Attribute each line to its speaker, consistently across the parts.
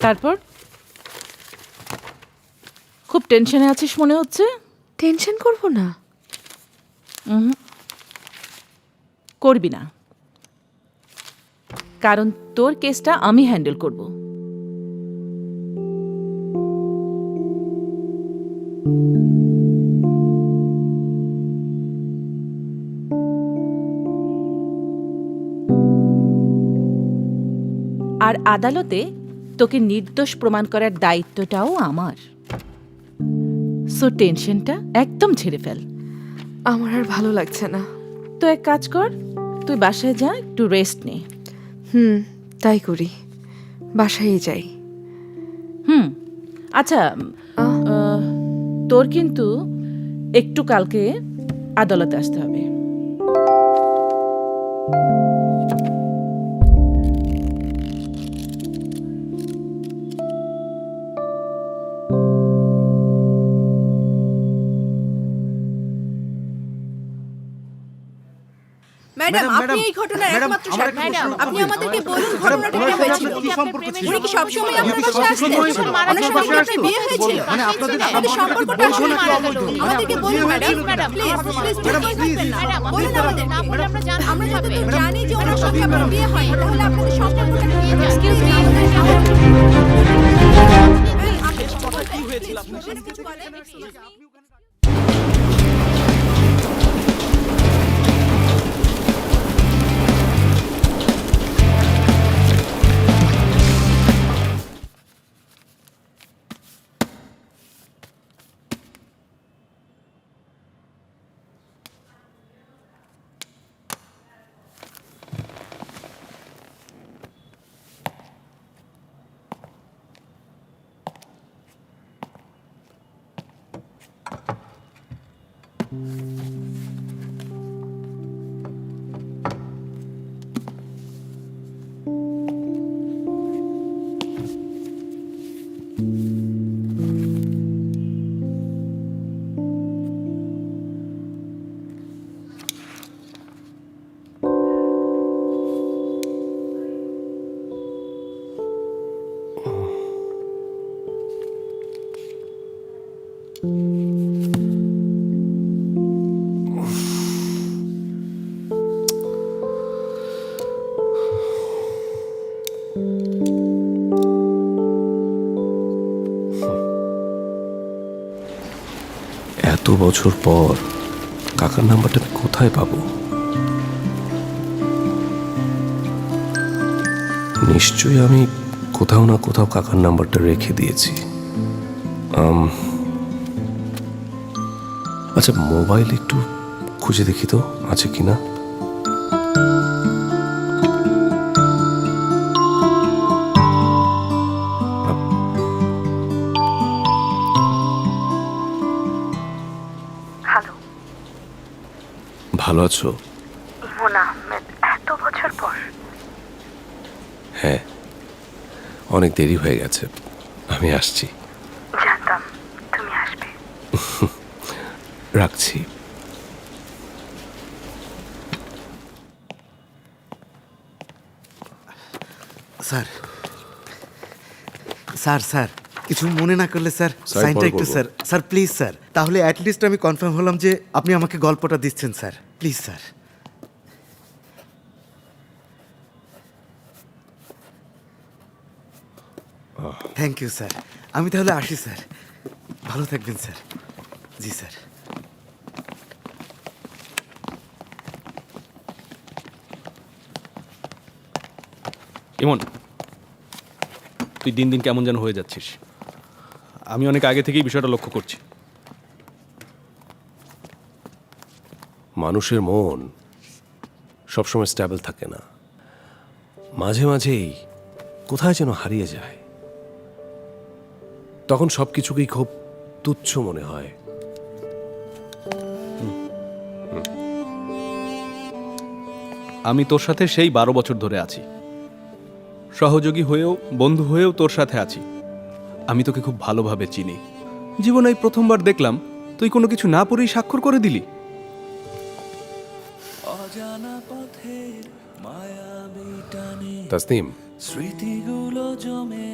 Speaker 1: তারপর খুব টেনশনে আছিস মনে হচ্ছে।
Speaker 2: টেনশন করব না।
Speaker 1: করবি না, কারণ তোর কেসটা আমি হ্যান্ডেল করব। আর আদালতে তোকে নির্দোষ প্রমাণ করার দায়িত্বটাও আমার। সো টেনশনটা একদম ঝেড়ে ফেল।
Speaker 2: আমার আর ভালো লাগছে না।
Speaker 1: তো এক কাজ কর, তুই বাসায় যা, একটু রেস্ট নে।
Speaker 2: তাই করি, বাসায় যাই।
Speaker 1: আচ্ছা, তোর কিন্তু একটু কালকে আদালতে আসতে হবে।
Speaker 3: ম্যাডাম, আপনি এই ঘটনার একমাত্র সাক্ষী। ম্যাডাম, আপনি আমাদেরকে বলুন ঘটনাটা কি হয়েছিল। উনি কি সবসময় আপনার বাসায় আসতেন? অনেক সময় কি আপনার বিয়ে হয়েছিল? মানে আপনাদের সম্পর্কটা আসলে আমাদেরকে বলুন ম্যাডাম, প্লিজ বলুন আমাদের। না বলে আমরা জানি যে ওনার সাথে আপনার বিয়ে হয়, তাহলে আপনাদের সম্পর্কটা কি? এক্সকিউজ মি, আপনি কি হয়েছিল আপনার সাথে কিছু বলেন?
Speaker 4: এত বছর পর কাকার নাম্বারটা আমি কোথায় পাবো? নিশ্চয়ই আমি কোথাও না কোথাও কাকার নাম্বারটা রেখে দিয়েছি। আচ্ছা, মোবাইল একটু খুঁজে দেখি তো আছে কিনা।
Speaker 5: হ্যালো,
Speaker 4: ভালো আছো?
Speaker 5: ইমন আহমেদ, এত বছর পর।
Speaker 4: হ্যাঁ, অনেক দেরি হয়ে গেছে, আমি আসছি।
Speaker 5: জানতাম তুমি আসবে।
Speaker 4: রাখছি।
Speaker 6: স্যার স্যার স্যার কিছু মনে না করলে স্যার, সাইনটা একটু স্যার। স্যার প্লিজ স্যার, তাহলে অ্যাটলিস্ট আমি কনফার্ম হলাম যে আপনি আমাকে গল্পটা দিচ্ছেন sir. Please sir. Thank you sir. আমি তাহলে আসি স্যার। ভালো থাকবেন স্যার। জি স্যার।
Speaker 7: ইমন, তুই দিন দিন কেমন যেন হয়ে যাচ্ছিস। আমি অনেক আগে থেকেই বিষয়টা লক্ষ্য করছি।
Speaker 4: মানুষের মন সবসময় স্ট্যাবল থাকে না, মাঝে মাঝেই কোথায় যেন হারিয়ে যায়। তখন সবকিছুকেই খুব তুচ্ছ মনে হয়।
Speaker 7: আমি তোর সাথে সেই 12 বছর ধরে আছি, সহযোগী হয়েও বন্ধু হয়েও তোর সাথে আছি। আমি তোকে খুব ভালোভাবে চিনি। জীবনে এই প্রথমবার দেখলাম তুই কোনো কিছু না পড়েই স্বাক্ষর করে দিলি।
Speaker 4: তাসনিম,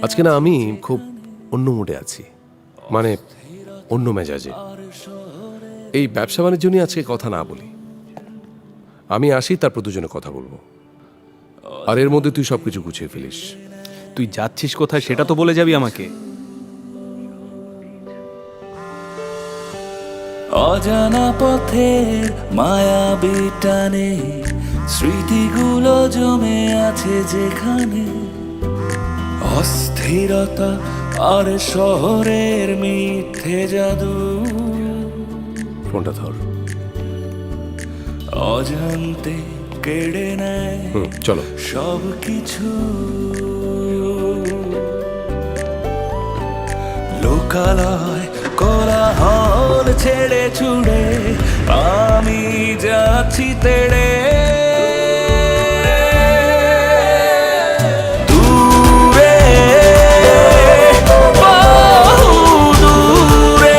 Speaker 4: আজকে না আমি খুব অন্য মুডে আছি, মানে অন্য মেজাজে। এই ব্যবসা বাণিজ্য নিয়ে আজকে কথা না বলি, আমি আসি তারপর দুজনে কথা বলবো, আর এর মধ্যে তুই সবকিছু গুছিয়ে ফেলিস।
Speaker 7: তুই যাচ্ছিস কোথায় সেটা তো বলে যাবি আমাকে।
Speaker 8: অজানা পথের মায়াবী টানে স্মৃতিগুলো জমে আছে যেখানে, অস্থিরতা আর শহরের মিথ্যে জাদু
Speaker 4: ফোনটা ধর।
Speaker 8: অজান্তে কেড়ে নেয়
Speaker 4: চলো।
Speaker 8: সব কিছু। লোকালয় কোলাহল ছেড়ে ছুড়ে আমি যাচ্ছি তেড়ে, দূরে বহু দূরে।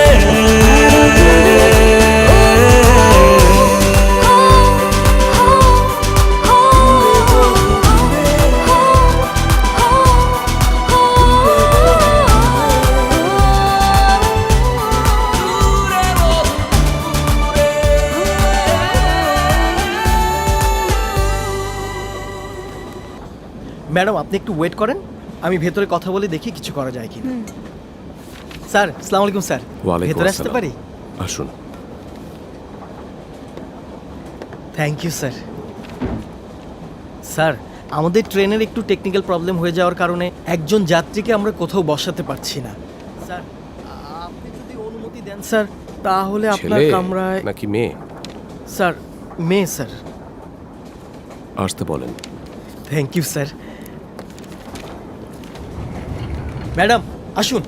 Speaker 9: ম্যাডাম আপনি একটু ওয়েট করেন, আমি ভেতরে কথা বলে দেখি কিছু করা যায় কি। স্যার আসসালামু আলাইকুম স্যার,
Speaker 4: ওয়ালাইকুম
Speaker 9: ভেতরে আসতে
Speaker 4: আসসালাম।
Speaker 9: পারি?
Speaker 4: আসুন।
Speaker 9: Thank you sir. স্যার আমাদের ট্রেনের একটু টেকনিক্যাল প্রবলেম হয়ে যাওয়ার কারণে একজন যাত্রীকে আমরা কোথাও বসাতে পারছি না। স্যার আপনি যদি অনুমতি দেন স্যার, তাহলে আপনার
Speaker 4: ছেলে
Speaker 9: কামরায়।
Speaker 4: নাকি মেয়ে?
Speaker 9: স্যার মেয়ে স্যার।
Speaker 4: আসতে বলেন।
Speaker 9: Thank you sir. ম্যাডাম আসুন।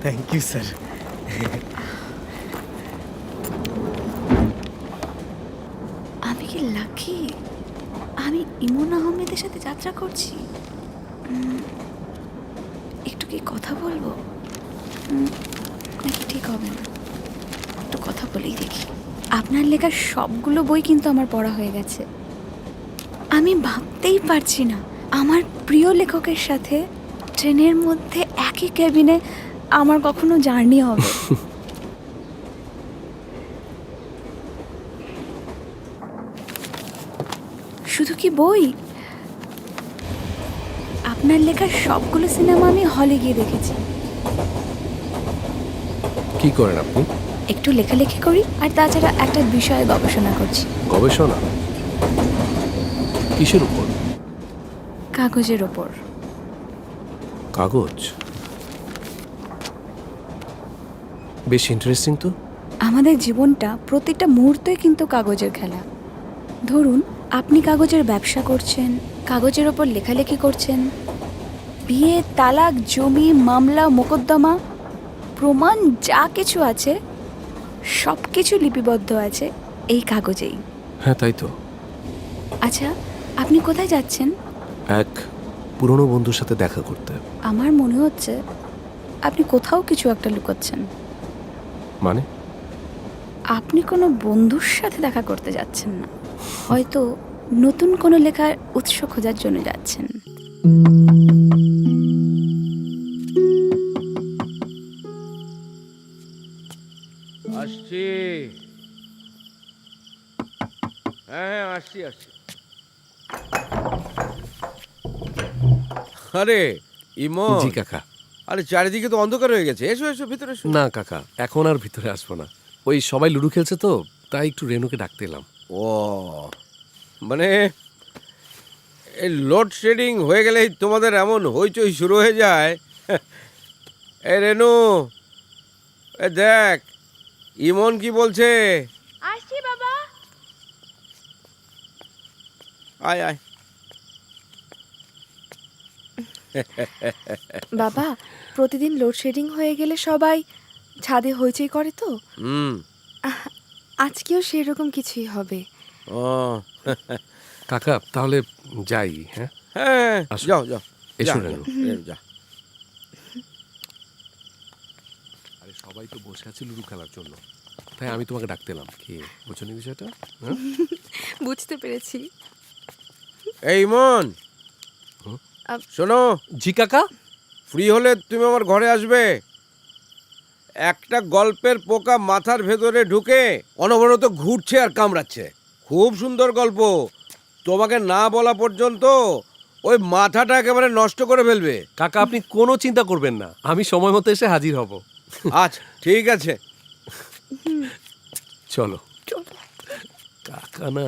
Speaker 9: Thank you sir.
Speaker 10: আমি কি লাকি? আমি ইমন আহমেদের সাথে যাত্রা করছি। একটু কি কথা বলবো নাকি ঠিক হবে না? একটু কথা বলেই দেখি। আপনার লেখা সবগুলো বই কিন্তু আমার পড়া হয়ে গেছে। আমি ভাবতেই পারছি না আমার প্রিয় লেখকের সাথে ট্রেনের মধ্যে একই ক্যাবিনে আমার কখনো জার্নি হবে। শুধু কি বই, আপনার লেখা সবগুলো সিনেমা আমি হলে গিয়ে দেখেছি।
Speaker 4: কি করেন আপনি?
Speaker 10: একটু লেখালেখি করি, আর তাছাড়া একটা বিষয়ে গবেষণা করছি।
Speaker 4: গবেষণা? কিসের উপর?
Speaker 10: কাগজের ওপর।
Speaker 4: কাগজ? বেশ ইন্টারেস্টিং তো।
Speaker 10: আমাদের জীবনটা প্রতিটা মুহূর্তই কিন্তু কাগজের খেলা। ধরুন আপনি কাগজের ব্যবসা করছেন, কাগজের ওপর লেখালেখি করছেন, বিয়ে, তালাক, জমি, মামলা, মোকদ্দমা, প্রমাণ যা কিছু আছে সব কিছু লিপিবদ্ধ আছে এই কাগজেই।
Speaker 4: হ্যাঁ তাই তো।
Speaker 10: আচ্ছা আপনি কোথায় যাচ্ছেন?
Speaker 4: এক পুরনো বন্ধুর সাথে দেখা করতে।
Speaker 10: আমার মনে হচ্ছে আপনি কোথাও কিছু একটা লুকোচ্ছেন।
Speaker 4: মানে?
Speaker 10: আপনি কোনো বন্ধুর সাথে দেখা করতে যাচ্ছেন না, হয়তো নতুন কোনো লেখার উৎস খোঁজার জন্য যাচ্ছেন।
Speaker 11: আসছি। হ্যাঁ আসছি আসছি। আরে ইমন।
Speaker 4: জি কাকা।
Speaker 11: আরে চারিদিকে তো অন্ধকার হয়ে গেছে, এসো এসো ভিতরে এসো।
Speaker 4: না কাকা, এখন আর ভিতরে আসবো না। ওই সবাই লুডো খেলছে তো, তাই একটু রেনুকে ডাকতে এলাম।
Speaker 11: ও মানে এই লোডশেডিং হয়ে গেলেই তোমাদের এমন হইচই শুরু হয়ে যায়। এ রেনু, এ দেখ ইমন কি বলছে।
Speaker 3: আসছি বাবা।
Speaker 11: আয় আয়।
Speaker 2: বাবা প্রতিদিন লোডশেডিং হয়ে গেলে সবাই ছাদে হইচই করে তো, আজকেও সেরকম কিছুই হবে।
Speaker 11: ও
Speaker 4: কাকা তাহলে যাই। হ্যাঁ
Speaker 11: হ্যাঁ
Speaker 4: আসো।
Speaker 11: যাও যাও।
Speaker 4: এসো
Speaker 11: যা,
Speaker 4: রেনু।
Speaker 11: যা।
Speaker 4: আরে সবাই তো বসে আছে লুডো খেলার জন্য, তাই আমি তোমাকে ডাকতে এলাম। কি বুঝছো নি বিষয়টা? হ্যাঁ?
Speaker 2: বুঝতে পেরেছি।
Speaker 11: এই মন, শোনো,
Speaker 4: জি কাকা।
Speaker 11: ফ্রি হলে তুমি আমার ঘরে আসবে। একটা গল্পের পোকা মাথার ভেতরে ঢুকে অনবরত ঘুরছে আর কামড়াচ্ছে। খুব সুন্দর গল্প, তোমাকে না বলা পর্যন্ত ওই মাথাটা একেবারে নষ্ট করে ফেলবে।
Speaker 4: কাকা আপনি কোনো চিন্তা করবেন না, আমি সময় মতো এসে হাজির হব।
Speaker 11: আচ্ছা ঠিক আছে,
Speaker 4: চলো কাকা না,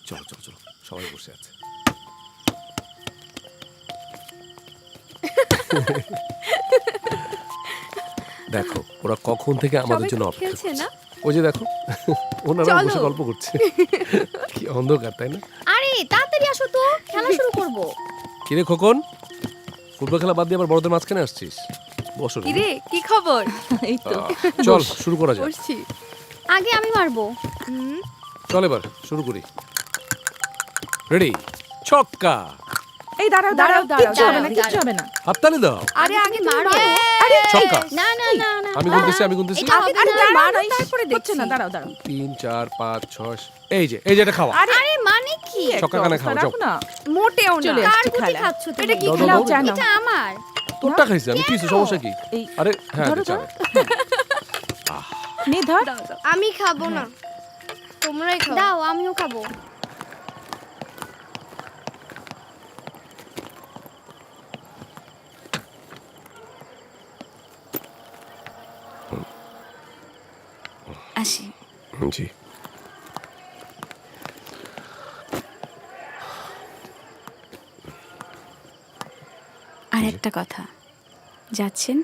Speaker 4: চলো চলো চলো, সবাই বসে আছে। দেখো ওরা কখন থেকে আমাদের জন্য অপেক্ষা
Speaker 2: খেলছে
Speaker 4: করছে।
Speaker 2: না?
Speaker 4: ওই যে দেখো ওনারা
Speaker 2: চলো।
Speaker 4: বসে গল্প করছে। কি অন্ধকার তাই না?
Speaker 3: আরে তাড়াতাড়ি আসো তো, খেলা শুরু করব।
Speaker 4: কিরে খোকন, ফুটবল খেলা বাদ দিয়ে আবার বড়দের মাঝখানে আসছিস? বসো রে।
Speaker 2: কিরে কি খবর?
Speaker 1: এই তো
Speaker 4: চল শুরু করা যাক।
Speaker 2: বসছি।
Speaker 3: আগে আমি মারবো।
Speaker 4: চল এবার শুরু করি। রেডি, ছক্কা।
Speaker 1: এই দাঁড়াও দাঁড়াও কিচ্ছু হবে না, কিচ্ছু হবে না।
Speaker 4: হাততালি দাও।
Speaker 2: আরে আগে
Speaker 3: মারো।
Speaker 2: আরে
Speaker 4: ছক্কা।
Speaker 3: না না না না।
Speaker 4: আমি গুনতেছি, আমি গুনতেছি।
Speaker 3: এটা হবে
Speaker 1: আরে
Speaker 3: না।
Speaker 1: দাঁড়াও,
Speaker 2: মারো,
Speaker 1: তারপরে দেখছি না, দাঁড়াও দাঁড়াও।
Speaker 4: 3 4 5 6। এই যে এটা খাওয়া।
Speaker 3: আরে মানে কি?
Speaker 4: ছক্কা কানে খাও, যাও।
Speaker 1: রাখো না,
Speaker 2: মোটেও না।
Speaker 1: চলে
Speaker 3: কার
Speaker 1: এসছি
Speaker 3: গুটি
Speaker 1: খেলা।
Speaker 3: খাচ্ছ তুমি?
Speaker 2: এটা কি
Speaker 4: দাও,
Speaker 2: খেলাও
Speaker 4: দাও,
Speaker 2: জানো?
Speaker 3: এটা আমার।
Speaker 4: তোরটা খাইছি আমি, কিছু সমস্যা কি?
Speaker 1: এই
Speaker 4: আরে হ্যাঁ
Speaker 1: ধরো
Speaker 4: চল।
Speaker 1: নে ধর।
Speaker 3: আমি খাবো না, তোমরাই খাও। দাও, আমিও খাবো।
Speaker 10: আসি।
Speaker 4: জি।
Speaker 10: আর একটা কথা, যাচ্ছেন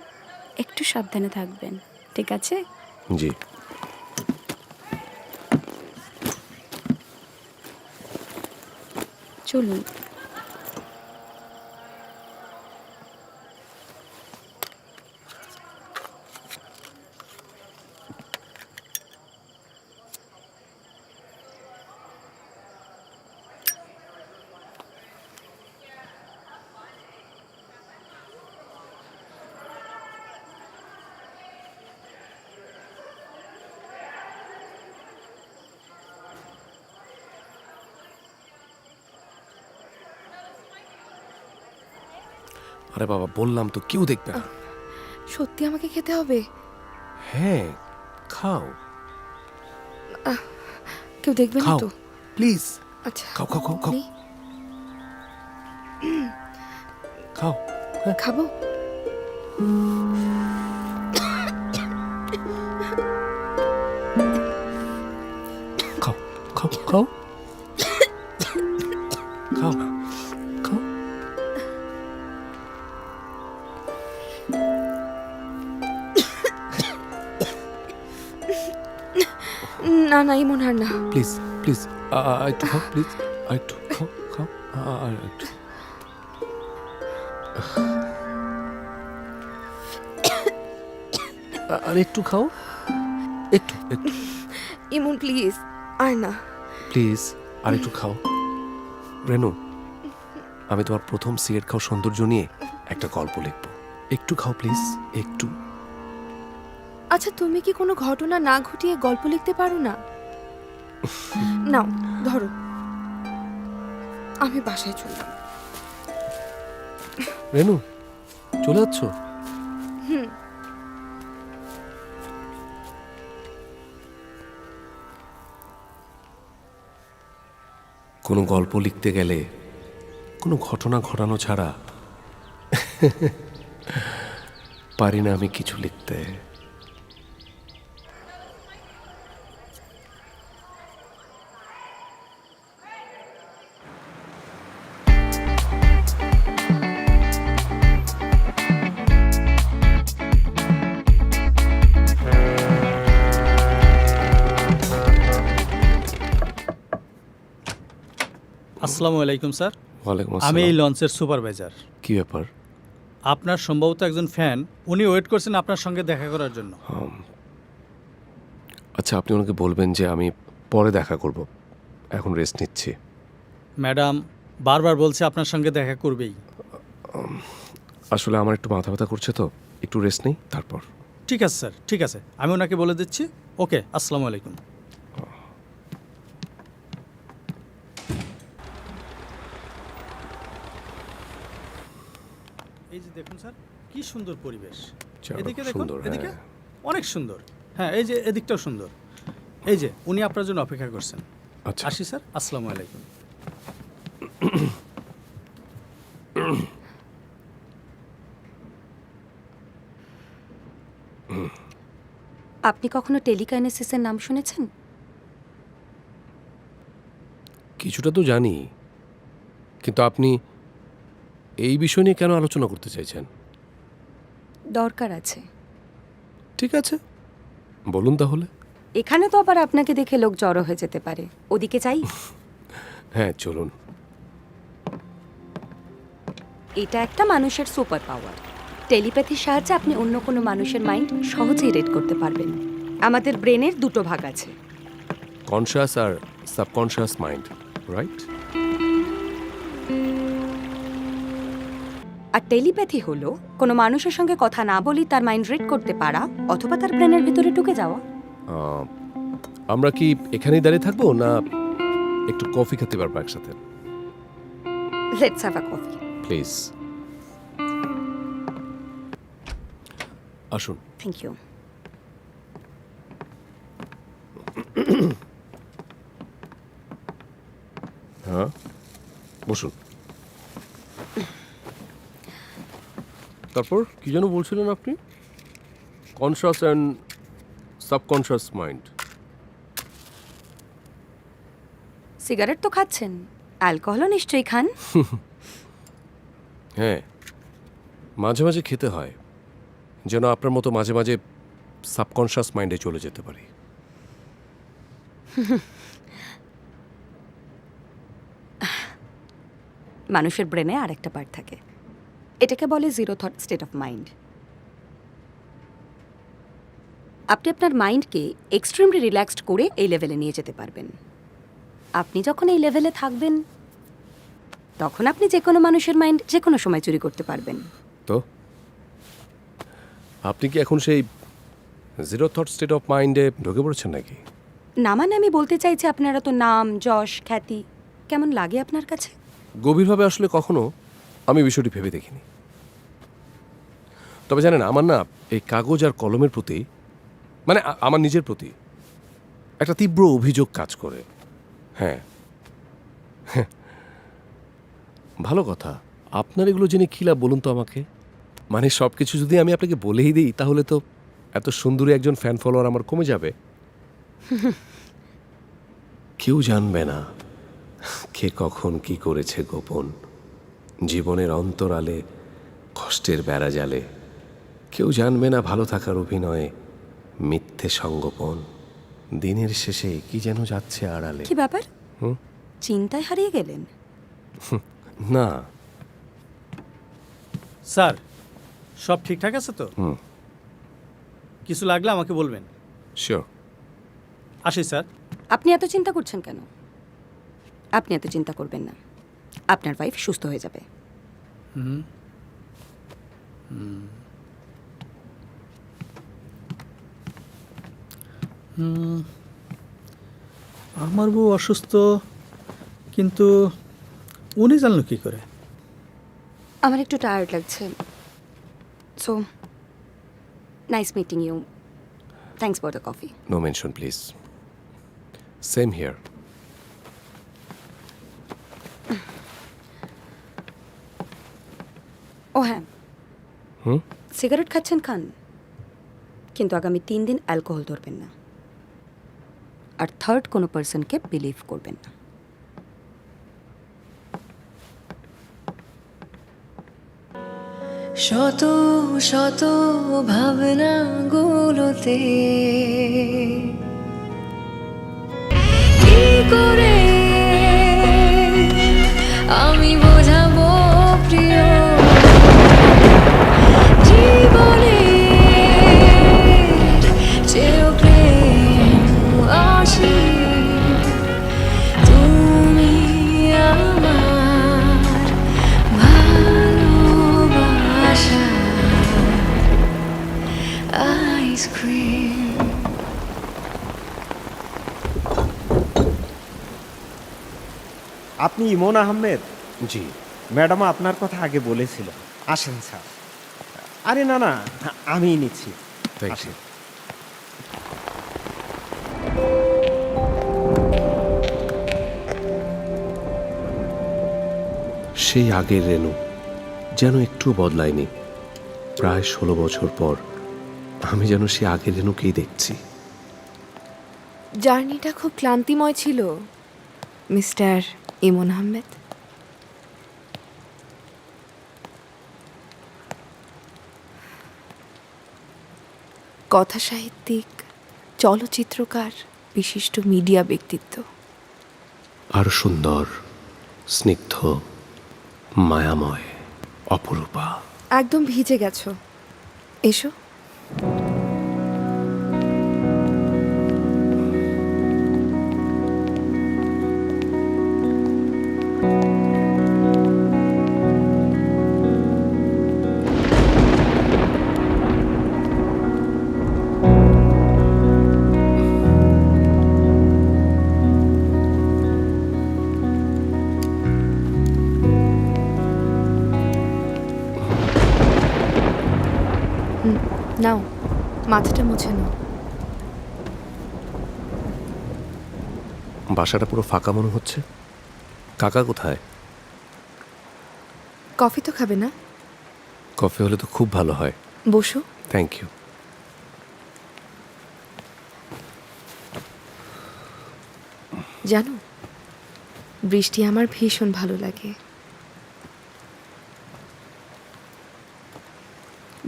Speaker 10: একটু সাবধানে থাকবেন, ঠিক আছে?
Speaker 4: জি।
Speaker 10: চলুন।
Speaker 4: আরে বাবা বললাম তো কেউ দেখবে না।
Speaker 2: সত্যি আমাকে খেতে হবে?
Speaker 4: হ্যাঁ খাও
Speaker 2: কেউ দেখবে না
Speaker 4: খাও
Speaker 2: তো?
Speaker 4: প্লিজ।
Speaker 2: আচ্ছা
Speaker 4: খাও খাও খাও খাও
Speaker 2: নেই।
Speaker 4: খাও।
Speaker 2: খাবো?
Speaker 4: খাও খাও খাও খাও খাও।
Speaker 2: না না ইমন আর না।
Speaker 4: প্লিজ প্লিজ একটু খাও, প্লিজ একটু খাও খাও একটু। আর একটু খাও, একটু একটু
Speaker 2: ইমন প্লিজ আর না।
Speaker 4: প্লিজ আর একটু খাও। রেনু, আমি তোমার প্রথম সিগারেট খাও সৌন্দর্য নিয়ে একটা গল্প লিখব, একটু খাও প্লিজ, একটু।
Speaker 2: আচ্ছা তুমি কি কোনো ঘটনা না ঘটিয়ে গল্প লিখতে পারো না? নাও ধরো, আমি বাসায় চললাম।
Speaker 4: রেনু চলে যাচ্ছ? কোনো গল্প লিখতে গেলে কোনো ঘটনা ঘটানো ছাড়া পারি না আমি কিছু লিখতে।
Speaker 9: আসসালামু আলাইকুম স্যার।
Speaker 4: ওয়ালাইকুম
Speaker 9: আমি এই
Speaker 4: আসসালাম।
Speaker 9: লঞ্চের সুপারভাইজার।
Speaker 4: কি ব্যাপার?
Speaker 9: আপনার সম্ভবত একজন ফ্যান, উনি ওয়েট করছেন আপনার সঙ্গে দেখা করার জন্য।
Speaker 4: আচ্ছা আপনি ওনাকে বলবেন যে আমি পরে দেখা করব, এখন রেস্ট নিচ্ছি।
Speaker 9: ম্যাডাম বারবার বলছে আপনার সঙ্গে দেখা করবেই।
Speaker 4: আসলে আমার একটু মাথা ব্যথা করছে তো, একটু রেস্ট নেই তারপর।
Speaker 9: ঠিক আছে স্যার, ঠিক আছে, আমি ওনাকে বলে দিচ্ছি। ওকে, আসসালামু আলাইকুম। এই যে দেখুন স্যার, কি সুন্দর পরিবেশ।
Speaker 4: চলো,
Speaker 9: এদিকে দেখুন,
Speaker 4: সুন্দর, হ্যাঁ।
Speaker 9: এদিকে অনেক সুন্দর। হ্যাঁ, এই যে এদিকটাও সুন্দর। এই যে উনি আপনার জন্য অপেক্ষা করছেন।
Speaker 4: আচ্ছা।
Speaker 9: আসি স্যার, আসসালামু আলাইকুম।
Speaker 10: আপনি কখনো টেলিকাইনেসিসের নাম শুনেছেন?
Speaker 4: কিছুটা তো জানি, কিন্তু আপনি এই বিষয় নিয়ে কেন আলোচনা করতে চাইছেন?
Speaker 10: দরকার আছে।
Speaker 4: ঠিক আছে, বলুন তাহলে।
Speaker 10: এখানে তো আবার আপনাকে দেখে লোক জড়ো হয়ে যেতে পারে। ওদিকে চাই?
Speaker 4: হ্যাঁ, চলুন।
Speaker 10: এটা একটা মানুষের সুপার পাওয়ার। টেলিপ্যাথির সাহায্যে আপনি অন্য কোনো মানুষের মাইন্ড সহজেই রিড করতে পারবেন। আমাদের ব্রেনের দুটো ভাগ আছে,
Speaker 4: কনশাস আর সাবকনশাস মাইন্ড, রাইট?
Speaker 10: আর টেলিপ্যাথি হলো কোনো মানুষের সঙ্গে কথা না বলি তার মাইন্ড রিড করতে পারা অথবা তার ব্রেনের ভিতরে ঢুকে যাওয়া।
Speaker 4: আমরা কি এখানেই দাঁড়িয়ে থাকবো, না একটু কফি খেতে পারবো একসাথে?
Speaker 10: Let's have a coffee.
Speaker 4: Please আসুন।
Speaker 10: Thank you.
Speaker 4: হ্যাঁ, বসুন। তারপর কি যেন বলছিলেন আপনি? Conscious and subconscious mind.
Speaker 10: Cigarette তো খাচ্ছেন, অ্যালকোহলও নিশ্চয়ই খান।
Speaker 4: হ্যাঁ, মাঝে মাঝে খেতে হয়, যেন আপনার মতো মাঝে মাঝে সাবকনশাস মাইন্ডে চলে যেতে পারি।
Speaker 10: মানুষের ব্রেনে আরেকটা পার্ট থাকে, এটাকে বলে zero thought state of mind. আপনি আপনার মাইন্ডকে এক্সট্রিমলি রিল্যাক্সড করে এই লেভেলে নিয়ে যেতে পারবেন। আপনি যখন এই লেভেলে থাকবেন তখন আপনি যে কোনো মানুষের মাইন্ড যে কোনো সময় চুরি করতে পারবেন।
Speaker 4: তো আপনি কি এখন সেই জিরো থট স্টেট অফ মাইন্ডে ঢুকে পড়েছেন নাকি?
Speaker 10: না মানে আমি বলতে চাইছি আপনারা তো নাম যশ খ্যাতি কেমন লাগে আপনার কাছে?
Speaker 4: গভীরভাবে আসলে কখনো আমি বিষয়টি ভেবে দেখিনি। তবে জানেন, আমার না এই কাগজ আর কলমের প্রতি, মানে আমার নিজের প্রতি একটা তীব্র অভিযোগ কাজ করে। হ্যাঁ, ভালো কথা। আপনার এগুলো জেনে কী লাভ বলুন তো আমাকে? মানে সব কিছু যদি আমি আপনাকে বলেই দিই তাহলে তো এত সুন্দরী একজন ফ্যান ফলোয়ার আমার কমে যাবে। কেউ জানবে না কে কখন কি করেছে গোপন, জীবনের অন্তরালে কষ্টের বেড়া জালে। কেউ জানবে না ভালো থাকার অভিনয়ে মিথ্যে সঙ্গোপন। দিনের শেষে কি যেন যাচ্ছে আড়ালে।
Speaker 10: কি ব্যাপার, চিন্তায় হারিয়ে গেলেন?
Speaker 4: না
Speaker 9: স্যার, সব ঠিকঠাক আছে তো? কিছু লাগলে আমাকে বলবেন।
Speaker 4: শিওর।
Speaker 9: আসি স্যার।
Speaker 10: আপনি এত চিন্তা করছেন কেন? আপনি এত চিন্তা করবেন না, আপনার ওয়াইফ সুস্থ হয়ে যাবে।
Speaker 9: আমার বউ অসুস্থ, কিন্তু উনি জানলো কি করে?
Speaker 10: আমার একটু টায়ার্ড লাগছে। So nice meeting you. Thanks for the coffee.
Speaker 4: No mention please. Same here.
Speaker 10: ও হ্যাঁ, সিগারেট খাচ্ছেন খান, কিন্তু আগামী 3 দিন অ্যালকোহল ধরবেন না, আর থার্ড কোনো পার্সনকে বিলিভ করবেন না।
Speaker 3: শত শত ভাবনা গুলোতে কি করে আমি বোঝাবো প্রিয় জীবনে চেয়েও প্রেম আসি তুমি আমার ভালোবাসা
Speaker 12: আপনি ইমন আহমেদ?
Speaker 4: জি।
Speaker 12: ম্যাডাম আপনার কথা আগে বলেছিল। আসেন স্যার। আরে না না, আমিই নিচ্ছি।
Speaker 4: Thank you. সেই আগের রেনু যেন একটু বদলায়নি। প্রায় 16 বছর পর আমি যেন সেই আগের রেনুকেই দেখছি।
Speaker 2: জার্নিটা খুব ক্লান্তিময় ছিল মিস্টার ইমন আহমেদ। কথা সাহিত্যিক, চলচ্চিত্রকার, বিশিষ্ট মিডিয়া ব্যক্তিত্ব।
Speaker 4: আরো সুন্দর, স্নিগ্ধ, মায়াময়, অপরূপা।
Speaker 2: একদম ভিজে গেছো, এসো। নাও, মাথাটা মুছে নাও।
Speaker 4: বাসাটা পুরো ফাঁকা মনে হচ্ছে। কাকা কোথায়?
Speaker 2: কফি তো খাবে না?
Speaker 4: কফি হলে তো খুব ভালো হয়।
Speaker 2: বসো।
Speaker 4: Thank you.
Speaker 2: জানো, বৃষ্টি আমার ভীষণ ভালো লাগে।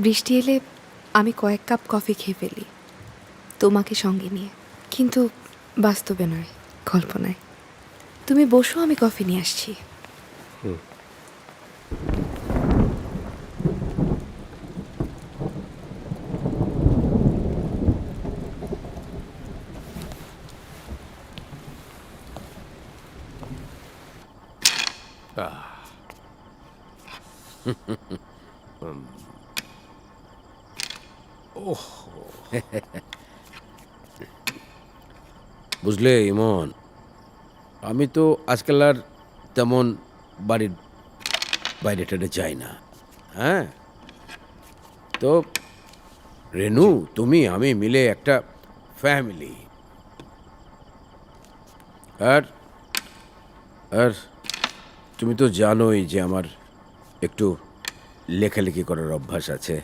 Speaker 2: বৃষ্টি এলে আমি কয়েক কাপ কফি খেয়ে ফেলি, তোমাকে সঙ্গে নিয়ে। কিন্তু বাস্তবে নয়, কল্পনায়। তুমি বসো, আমি কফি নিয়ে আসছি।
Speaker 11: বুঝলে ইমন, আমি তো আজকাল আর তেমন বাড়ির বাইরে টেরে যাই না। হ্যাঁ, তো রেনু, তুমি আমি মিলে একটা ফ্যামিলি। আর আর তুমি তো জানোই যে আমার একটু লেখালেখি করার অভ্যাস আছে।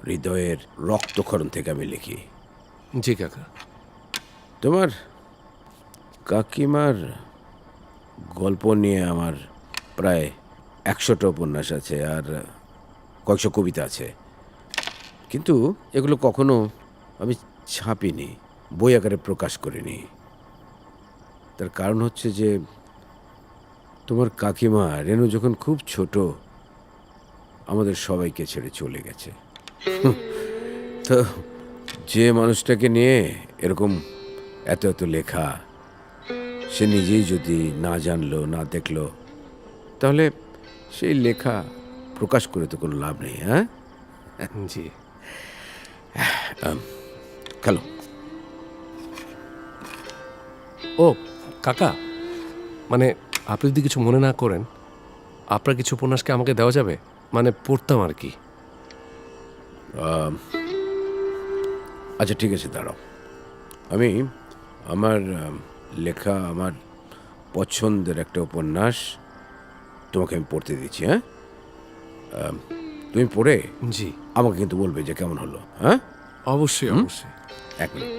Speaker 11: হৃদয়ের রক্তক্ষরণ থেকে আমি লিখি।
Speaker 4: জি কাকা।
Speaker 11: তোমার কাকিমার গল্প নিয়ে আমার প্রায় 100টা উপন্যাস আছে, আর কয়েকশো কবিতা আছে, কিন্তু এগুলো কখনো আমি ছাপিনি, বই আকারে প্রকাশ করিনি। তার কারণ হচ্ছে যে তোমার কাকিমা রেনু যখন খুব ছোট আমাদের সবাইকে ছেড়ে চলে গেছে। তো যে মানুষটাকে নিয়ে এরকম এত এত লেখা, সে নিজেই যদি না জানলো, না দেখলো, তাহলে সেই লেখা প্রকাশ করে তো কোনো লাভ নেই। হ্যাঁ
Speaker 4: জি।
Speaker 11: খেলো।
Speaker 4: ও কাকা, মানে আপনি যদি কিছু মনে না করেন, আপনার কিছু উপন্যাসকে আমাকে দেওয়া যাবে? মানে পড়তাম আর কি।
Speaker 11: আচ্ছা ঠিক আছে, দাঁড়াও। আমি আমার লেখা, আমার পছন্দের একটা উপন্যাস তোমাকে আমি পড়তে দিচ্ছি। হ্যাঁ, তুমি পড়ে
Speaker 4: জি
Speaker 11: আমাকে কিন্তু বলবে যে কেমন হলো। হ্যাঁ,
Speaker 4: অবশ্যই অবশ্যই।
Speaker 11: এক মিনিট।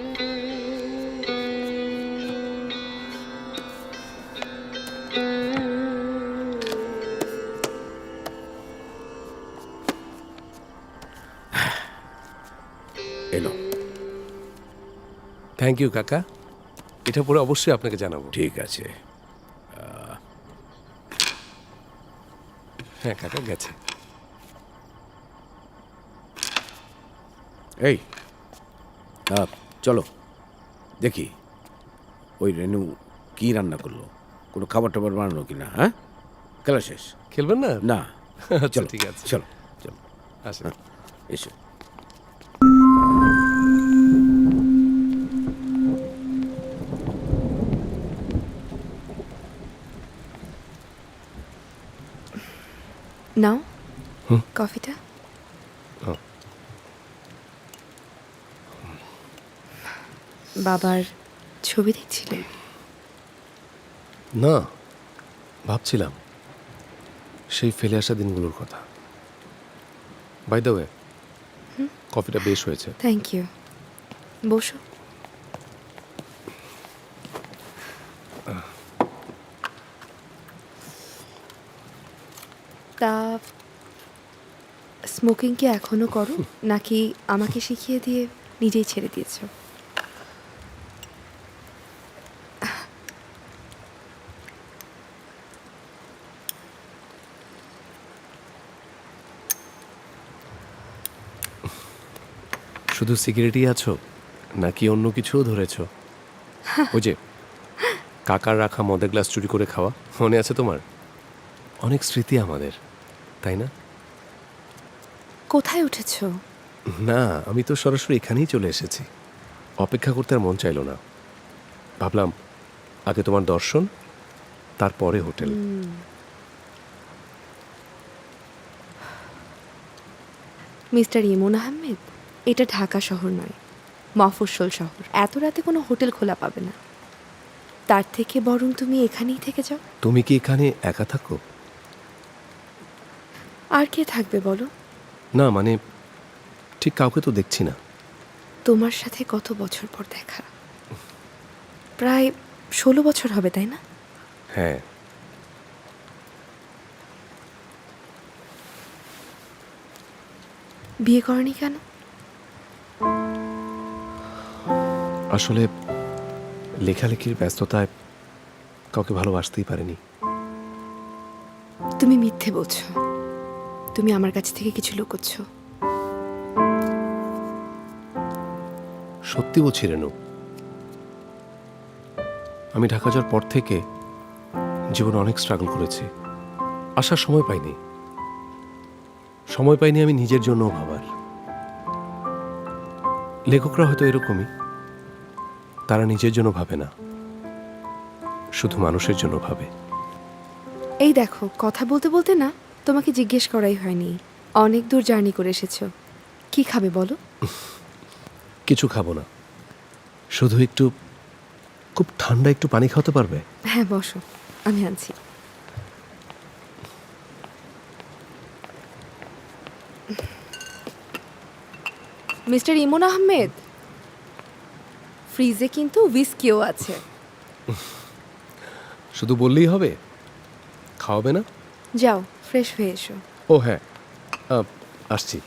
Speaker 11: এলো।
Speaker 4: থ্যাংক ইউ কাকা, এটা পরে অবশ্যই আপনাকে জানাবো।
Speaker 11: ঠিক আছে।
Speaker 4: হ্যাঁ কাকা, গেছে।
Speaker 11: এই চলো দেখি ওই রেনু কি রান্না করলো, কোনো খাবার টাবার বানানো কিনা। হ্যাঁ, খেলা শেষ।
Speaker 4: খেলবেন না?
Speaker 11: না,
Speaker 4: আচ্ছা
Speaker 11: চলো
Speaker 4: ঠিক আছে।
Speaker 11: চলো চলো,
Speaker 4: আসেন।
Speaker 11: এসো।
Speaker 2: নাও
Speaker 4: হুম।
Speaker 2: কফিটা।
Speaker 4: ও।
Speaker 2: বাবার ছবি দেখছিলে?
Speaker 4: না, ভাবছিলাম সেই ফেলে আসা দিনগুলোর কথা। বাই দ্য ওয়ে, কফিটা বেশ হয়েছে।
Speaker 2: Thank you. বসো। তা স্মোকিং কি এখনো করো নাকি আমাকে শিখিয়ে দিয়ে নিজেই ছেড়ে দিয়েছো?
Speaker 4: শুধু সিগারেটই আছো নাকি অন্য কিছুও ধরেছো? ওই যে কাকার রাখা মদের গ্লাস চুরি করে খাওয়া মনে আছে তোমার? অনেক স্মৃতি আমাদের, তাই না?
Speaker 2: কোথায় উঠেছো?
Speaker 4: না, আমি তো সরাসরি এখানেই চলে এসেছি। অপেক্ষা করতে আর মন চাইলো না। ভাবলাম আগে তোমার দর্শন, তারপরে হোটেল।
Speaker 2: মিস্টার ইমন আহমেদ, এটা ঢাকা শহর নয়, মফস্বল শহর। এত রাতে কোনো হোটেল খোলা পাবে না। তার থেকে বরং তুমি এখানেই থেকে যাও।
Speaker 4: তুমি কি এখানে একা থাকো?
Speaker 2: আর কে থাকবে বলো?
Speaker 4: না মানে ঠিক কাউকে তো দেখছি না।
Speaker 2: তোমার সাথে কত বছর পর দেখা, প্রায় 16 বছর হবে, তাই না?
Speaker 4: হ্যাঁ,
Speaker 2: বিয়ে করনি কেন?
Speaker 4: আসলে লেখালেখির ব্যস্ততায় কাউকে ভালোবাসতেই পারিনি।
Speaker 2: তুমি মিথ্যে বলছো। তুমি আমার কাছ থেকে কিছু লুকোচ্ছ।
Speaker 4: সত্যি বলছি রেনু, আমি ঢাকা যাওয়ার পর থেকে জীবনে অনেক স্ট্রাগল করেছি। আসার সময় পাইনি আমি নিজের জন্য ভাবার। লেখকরা হয়তো এরকমই, তারা নিজের জন্য ভাবে না, শুধু মানুষের জন্য ভাবে।
Speaker 2: এই দেখো, কথা বলতে বলতে না তোমাকে জিজ্ঞেস করাই হয়নি। অনেক দূর জার্নি করে এসেছো, কি খাবে বলো?
Speaker 4: কিছু খাবো না, শুধু একটু খুব ঠান্ডা একটু পানি খাওয়াতে পারবে?
Speaker 2: হ্যাঁ বসো, আমি আনছি। মিস্টার ইমন আহমেদ, ফ্রিজে কিন্তু হুইস্কিও আছে।
Speaker 4: শুধু বললেই হবে? খাওয়াবে না?
Speaker 2: যাও ফ্রেশ হয়ে এসো।
Speaker 4: ও হ্যাঁ, আসছি।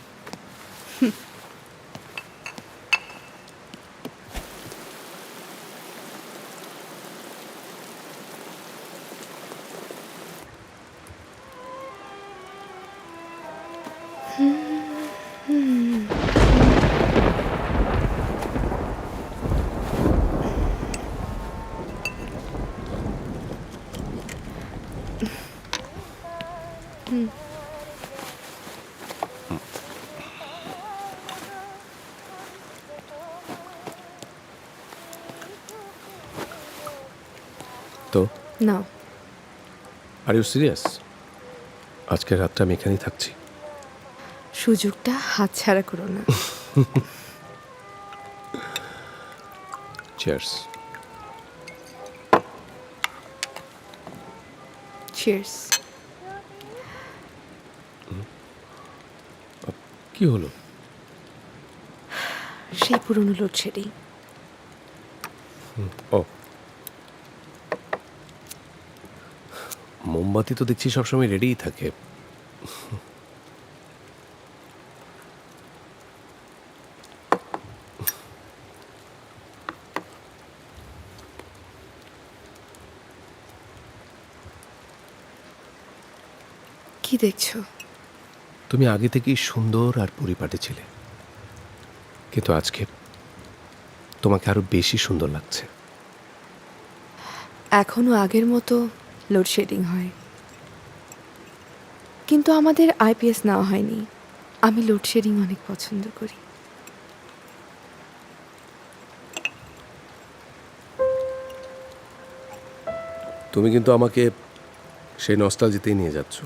Speaker 4: তো
Speaker 2: নাও।
Speaker 4: Are you serious? আজকের রাতটা আমি এখানেই থাকছি।
Speaker 2: সুযোগটা হাতছাড়া করো না।
Speaker 4: চিয়ার্স।
Speaker 2: চিয়ার্স।
Speaker 4: কি হলো?
Speaker 2: সেই পুরনো লোডশেডিং।
Speaker 4: ও, মোমবাতি তো দেখছি সবসময় রেডিই থাকে।
Speaker 2: কি দেখছো?
Speaker 4: তুমি আগে থেকেই সুন্দর আর পরিপাটি ছিলে, কিন্তু আজকে তোমাকে আরো বেশি সুন্দর লাগছে।
Speaker 2: এখনো আগের মতো লোডশেডিং হয়, কিন্তু আমাদের আইপিএস নেওয়া হয়নি। আমি লোডশেডিং অনেক পছন্দ করি।
Speaker 4: তুমি কিন্তু আমাকে সেই নস্টালজিতেই নিয়ে যাচ্ছ।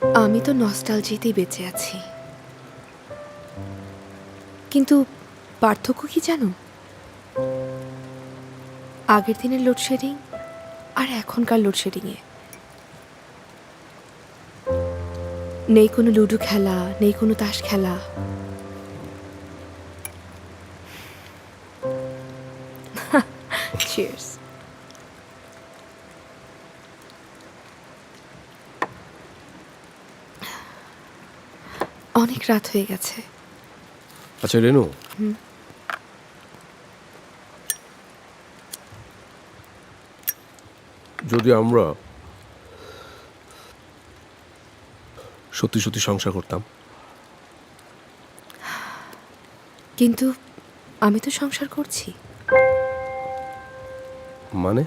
Speaker 2: আমি তো নস্টালজিতেই বেঁচে আছি, কিন্তু পার্থক্য কি জানো? আগের দিনের লোডশেডিং আর এখনকার লোডশেডিংয়ে নেই কোনো লুডো খেলা, নেই কোনো তাস খেলা। Cheers. অনেক রাত হয়ে গেছে।
Speaker 4: আচ্ছা রেনু, যদি আমরা সত্যি সত্যি সংসার করতাম,
Speaker 2: কিন্তু আমি তো সংসার করছি।
Speaker 4: মানে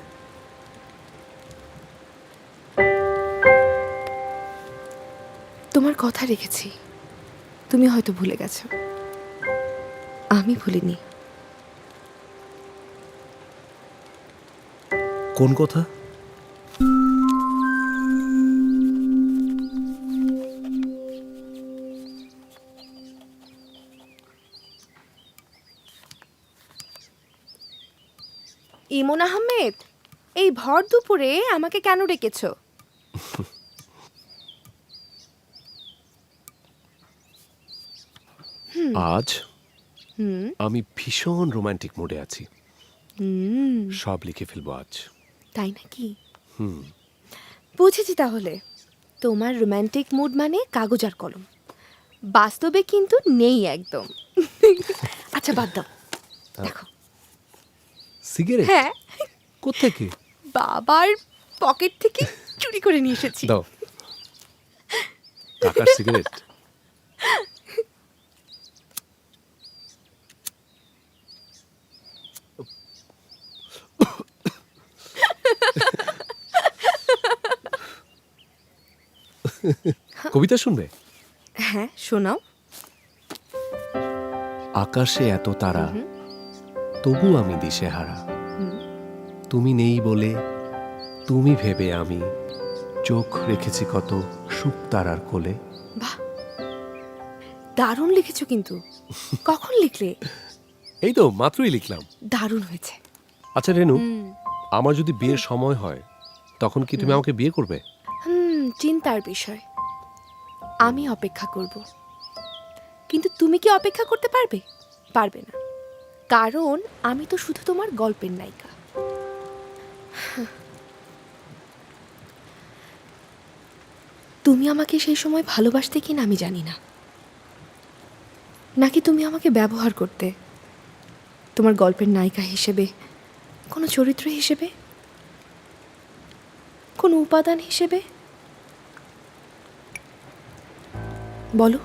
Speaker 2: তোমার কথা রেখেছি, তুমি হয়তো ভুলে গেছো, আমি ভুলিনি।
Speaker 4: কোন কথা?
Speaker 2: ইমন আহমেদ, এই ভর দুপুরে আমাকে কেন ডেকেছো?
Speaker 4: আজ আমি ভীষণ রোমান্টিক মুডে আছি, সব লিখে ফেলবো আজ।
Speaker 2: তাই নাকি? বুঝেছি, তাহলে তোমার রোমান্টিক মুড মানে কাগজ আর কলম, বাস্তবে কিন্তু নেই একদম। আচ্ছা বাদ দাও, দেখো।
Speaker 4: সিগারেট?
Speaker 2: হ্যাঁ,
Speaker 4: কোত্থেকে?
Speaker 2: বাবার পকেট থেকে চুরি করে নিয়ে এসেছি।
Speaker 4: দাও, টাকার সিগারেট? কবিতা শুনবে?
Speaker 2: হ্যাঁ, শোনাও।
Speaker 4: আকাশে এত তারা, তবু আমি দিশেহারা। তুমি নেই বলে, তুমি ভেবে আমি চোখ রেখেছি কত শুকতারার কোলে।
Speaker 2: বাহ, দারুণ লিখেছো কিন্তু। কখন লিখলে?
Speaker 4: এই তো মাত্রই লিখলাম।
Speaker 2: দারুণ হয়েছে।
Speaker 4: আচ্ছা রেনু, আমার যদি বিয়ের সময় হয়, তখন কি তুমি আমাকে বিয়ে করবে?
Speaker 2: চিন্তার বিষয়। আমি অপেক্ষা করব, কিন্তু তুমি কি অপেক্ষা করতে পারবে? পারবে না, কারণ আমি তো শুধু তোমার গল্পের নায়িকা। তুমি আমাকে সেই সময় ভালোবাসতে কিনা আমি জানি না, নাকি তুমি আমাকে ব্যবহার করতে তোমার গল্পের নায়িকা হিসেবে, কোনো চরিত্র হিসেবে, কোনো উপাদান হিসেবে। বলো,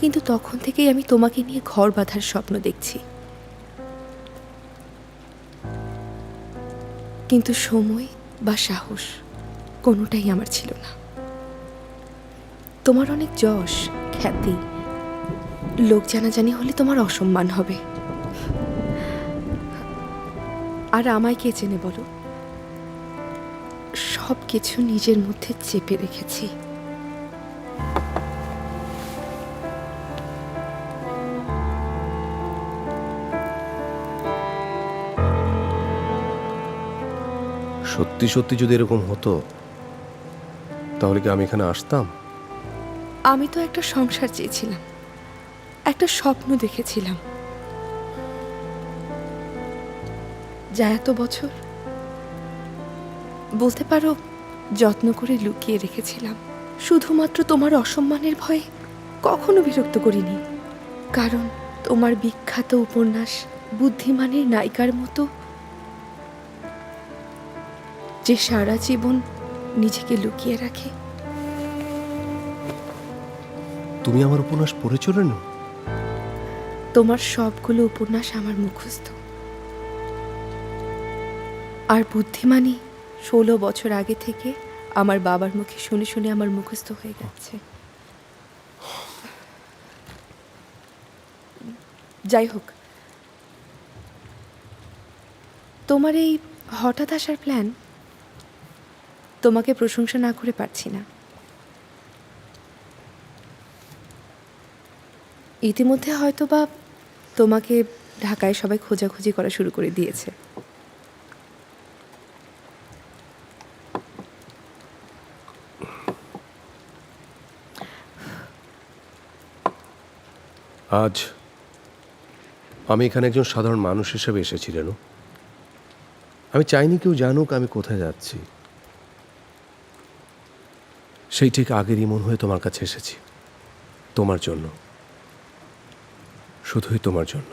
Speaker 2: কিন্তু তখন থেকেই আমি তোমাকে নিয়ে ঘর বাঁধার স্বপ্ন দেখছি, কিন্তু সময় বা সাহস কোনোটাই আমার ছিল না। তোমার অনেক যশ, খ্যাতি, লোক জানাজানি হলে তোমার অসম্মান হবে, আর আমায় কে চেনে বলো? সব কিছু নিজের মধ্যে চেপে রেখেছি।
Speaker 4: সত্যি সত্যি যদি এরকম হতো, তাহলে কি আমি এখানে আসতাম?
Speaker 2: আমি তো একটা সংসার চেয়েছিলাম, একটা স্বপ্ন দেখেছিলাম, যা এত বছর বলতে পারো যত্ন করে লুকিয়ে রেখেছিলাম। শুধুমাত্র তোমার অসম্মানের ভয়ে কখনো বিরক্ত করিনি, কারণ তোমার বিখ্যাত উপন্যাস বুদ্ধিমানের নায়িকার মতো, যে সারা জীবন নিজেকে লুকিয়ে রাখে।
Speaker 4: তুমি আমার উপন্যাস পড়েছো রেনু?
Speaker 2: তোমার সবগুলো উপন্যাস আমার মুখস্থ, আর বুদ্ধিমানী 16 বছর আগে থেকে আমার বাবার মুখে শুনে শুনে আমার মুখস্থ হয়ে গেছে। যাই হোক, তোমার এই হঠাৎ আসার প্ল্যান, তোমাকে প্রশংসা না করে পারছি না। ইতিমধ্যে হয়তো বা তোমাকে ঢাকায় সবাই খোঁজাখুঁজি করা শুরু করে দিয়েছে।
Speaker 4: আজ আমি এখানে একজন সাধারণ মানুষ হিসেবে এসেছি রেনু। আমি চাইনি কেউ জানুক আমি কোথায় যাচ্ছি। সেই ঠিক আগেরই মন হয়ে তোমার কাছে এসেছি, তোমার জন্য, শুধুই তোমার জন্য।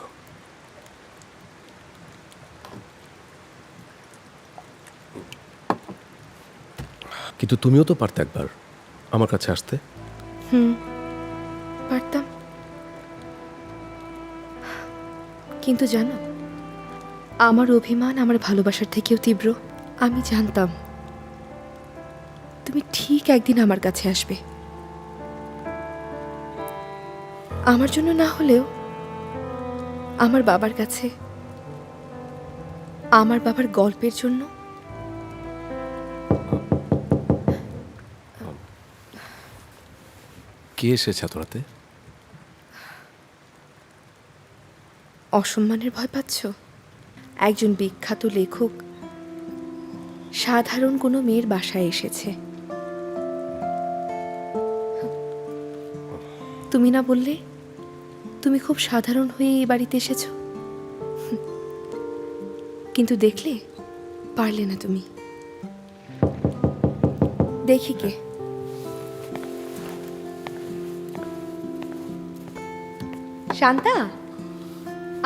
Speaker 4: কিন্তু তুমিও তো পারতে একবার আমার কাছে আসতে।
Speaker 2: পারতাম, কিন্তু জানো, আমার অভিমান আমার ভালোবাসার থেকেও তীব্র। আমি জানতাম তুমি ঠিক একদিন আমার কাছে আসবে, আমার জন্য না হলেও আমার বাবার কাছে, আমার বাবার গল্পের জন্য।
Speaker 4: কে এসেছে এত রাতে?
Speaker 2: অসম্মানের ভয় পাচ্ছ? একজন বিখ্যাত লেখক সাধারণ কোনো মেয়ের বাসায় এসেছে। তুমি না বললে তুমি খুব সাধারণ হয়ে এই বাড়িতে এসেছো, কিন্তু দেখলে পারলে না তুমি। দেখি কে। শান্তা,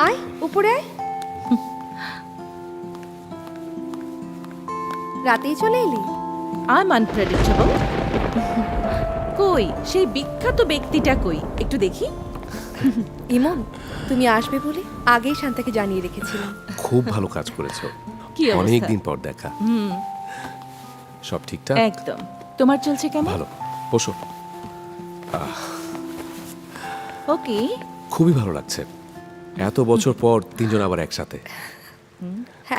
Speaker 2: আয় উপরে আয়। রাতেই চলে এলি?
Speaker 1: I am unpredictable. কই সেই বিখ্যাত ব্যক্তিটা কই, একটু দেখি।
Speaker 2: ইমন, তুমি আসবে বলে আগেই শান্তাকে জানিয়ে রেখেছিলাম।
Speaker 4: খুব ভালো কাজ করেছো।
Speaker 1: কি অবস্থা?
Speaker 4: অনেকদিন পর দেখা। সব ঠিকঠাক?
Speaker 1: একদম। তোমার চলছে কেমন?
Speaker 4: ভালো। বসো।
Speaker 1: ওকে।
Speaker 4: খুবই ভালো লাগছে, এত বছর পর তিনজন আবার একসাথে।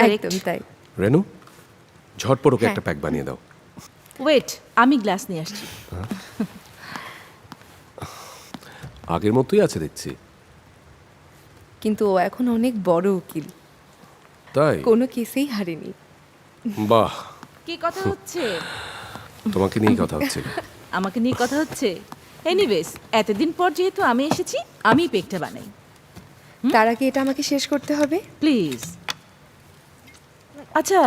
Speaker 2: একদম তাই।
Speaker 4: রেনু, ঝটপট ওকে
Speaker 2: হ্যাঁ।
Speaker 4: একটা প্যাক বানিয়ে দাও।
Speaker 1: ওয়েট, আমি গ্লাস নিয়ে আসছি।
Speaker 4: আগের মতোই আছে দেখছি।
Speaker 2: কিন্তু ও এখন অনেক বড় উকিল,
Speaker 4: তাই?
Speaker 2: কোনো কেসেই হারেনি।
Speaker 4: বাহ,
Speaker 1: কি কথা হচ্ছে?
Speaker 4: তোমাকে নিয়েই কথা হচ্ছিল।
Speaker 1: আমাকে নিয়ে কথা হচ্ছে? এনিওয়েজ, এতদিন পর যেহেতু আমি এসেছি, আমি পেকটা বানাই।
Speaker 2: তার আগে এটা আমাকে শেষ করতে হবে।
Speaker 1: প্লিজ। আচ্ছা,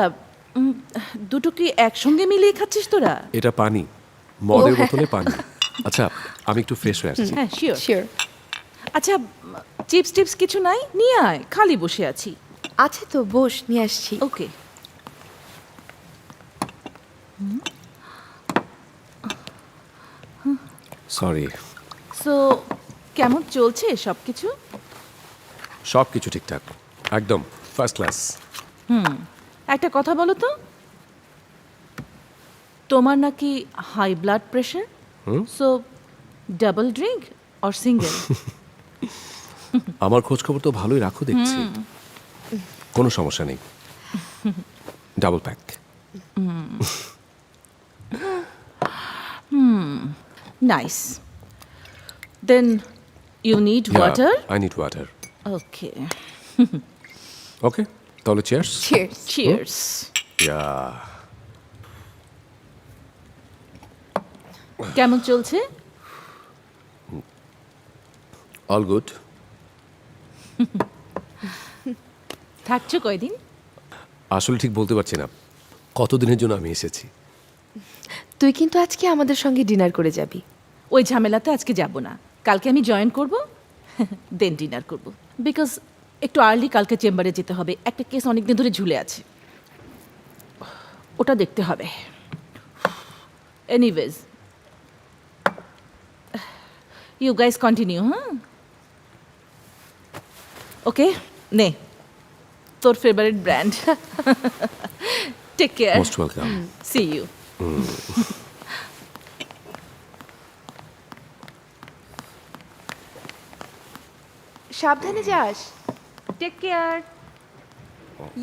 Speaker 1: দুটো কি একসঙ্গে মিলিয়ে খাচ্ছিস তোরা?
Speaker 4: এটা পানি, মদের
Speaker 2: হ্যাঁ।
Speaker 4: বোতলে পানি। আচ্ছা, আমি একটু ফ্রেশ হয়ে আসছি।
Speaker 1: হ্যাঁ, শিওর।
Speaker 2: শিওর।
Speaker 1: আচ্ছা, চিপস টিপস কিছু নাই? নিয়ে আয়, খালি বসে আছি।
Speaker 2: আছে তো, বস, নিয়ে আসছি।
Speaker 1: ওকে।
Speaker 4: সরি।
Speaker 1: সো কেমন চলছে সব কিছু?
Speaker 4: সব কিছু ঠিকঠাক, একদম ফার্স্ট ক্লাস।
Speaker 1: একটা কথা বলো তো, তোমার নাকি high blood pressure, so double drink or single?
Speaker 4: আমার খোঁজ খবর তো ভালোই রাখো দেখছি। কোনো সমস্যা নেই, double pack.
Speaker 1: Nice. Then you need water?
Speaker 4: I need water.
Speaker 1: Okay.
Speaker 4: Okay, তাহলে চিয়ার্স।
Speaker 2: Cheers.
Speaker 1: চিয়ার্স।
Speaker 4: ইয়া,
Speaker 1: কেমন চলছে?
Speaker 4: All good.
Speaker 1: থাকছো কয়দিন?
Speaker 4: আসলে ঠিক বলতে পারছি না কতদিনের জন্য আমি এসেছি।
Speaker 2: তুই কিন্তু আজকে আমাদের সঙ্গে ডিনার করে যাবি।
Speaker 1: ওই ঝামেলাতে আজকে যাব না, কালকে আমি জয়েন করব, দেন ডিনার করব। বিকজ একটু আর্লি কালকে চেম্বারে যেতে হবে, একটা কেস অনেকদিন ধরে ঝুলে আছে, ওটা দেখতে হবে। Anyways, you guys continue. হ্যাঁ, ওকে, নে তোর favourite brand. Take care.
Speaker 4: Most welcome.
Speaker 1: See you.
Speaker 2: সাবধানে যাস।
Speaker 1: Take care.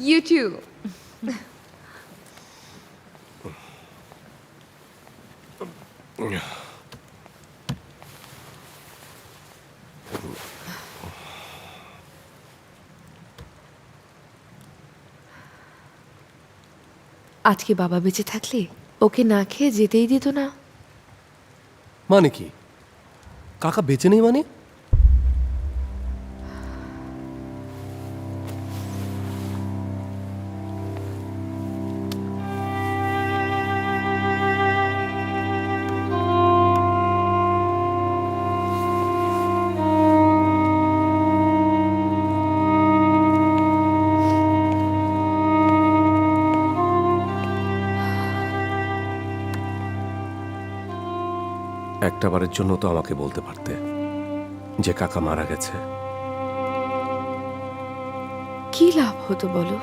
Speaker 2: You too. আজকে বাবা বেঁচে থাকলে ওকে না খেয়ে যেতেই দিত না।
Speaker 4: মানে কি, কাকা বেঁচে নেই মানে? একটা বারের জন্য তো আমাকে বলতে পারতে যে কাকা মারা গেছে।
Speaker 2: কি লাভ হতো বলো?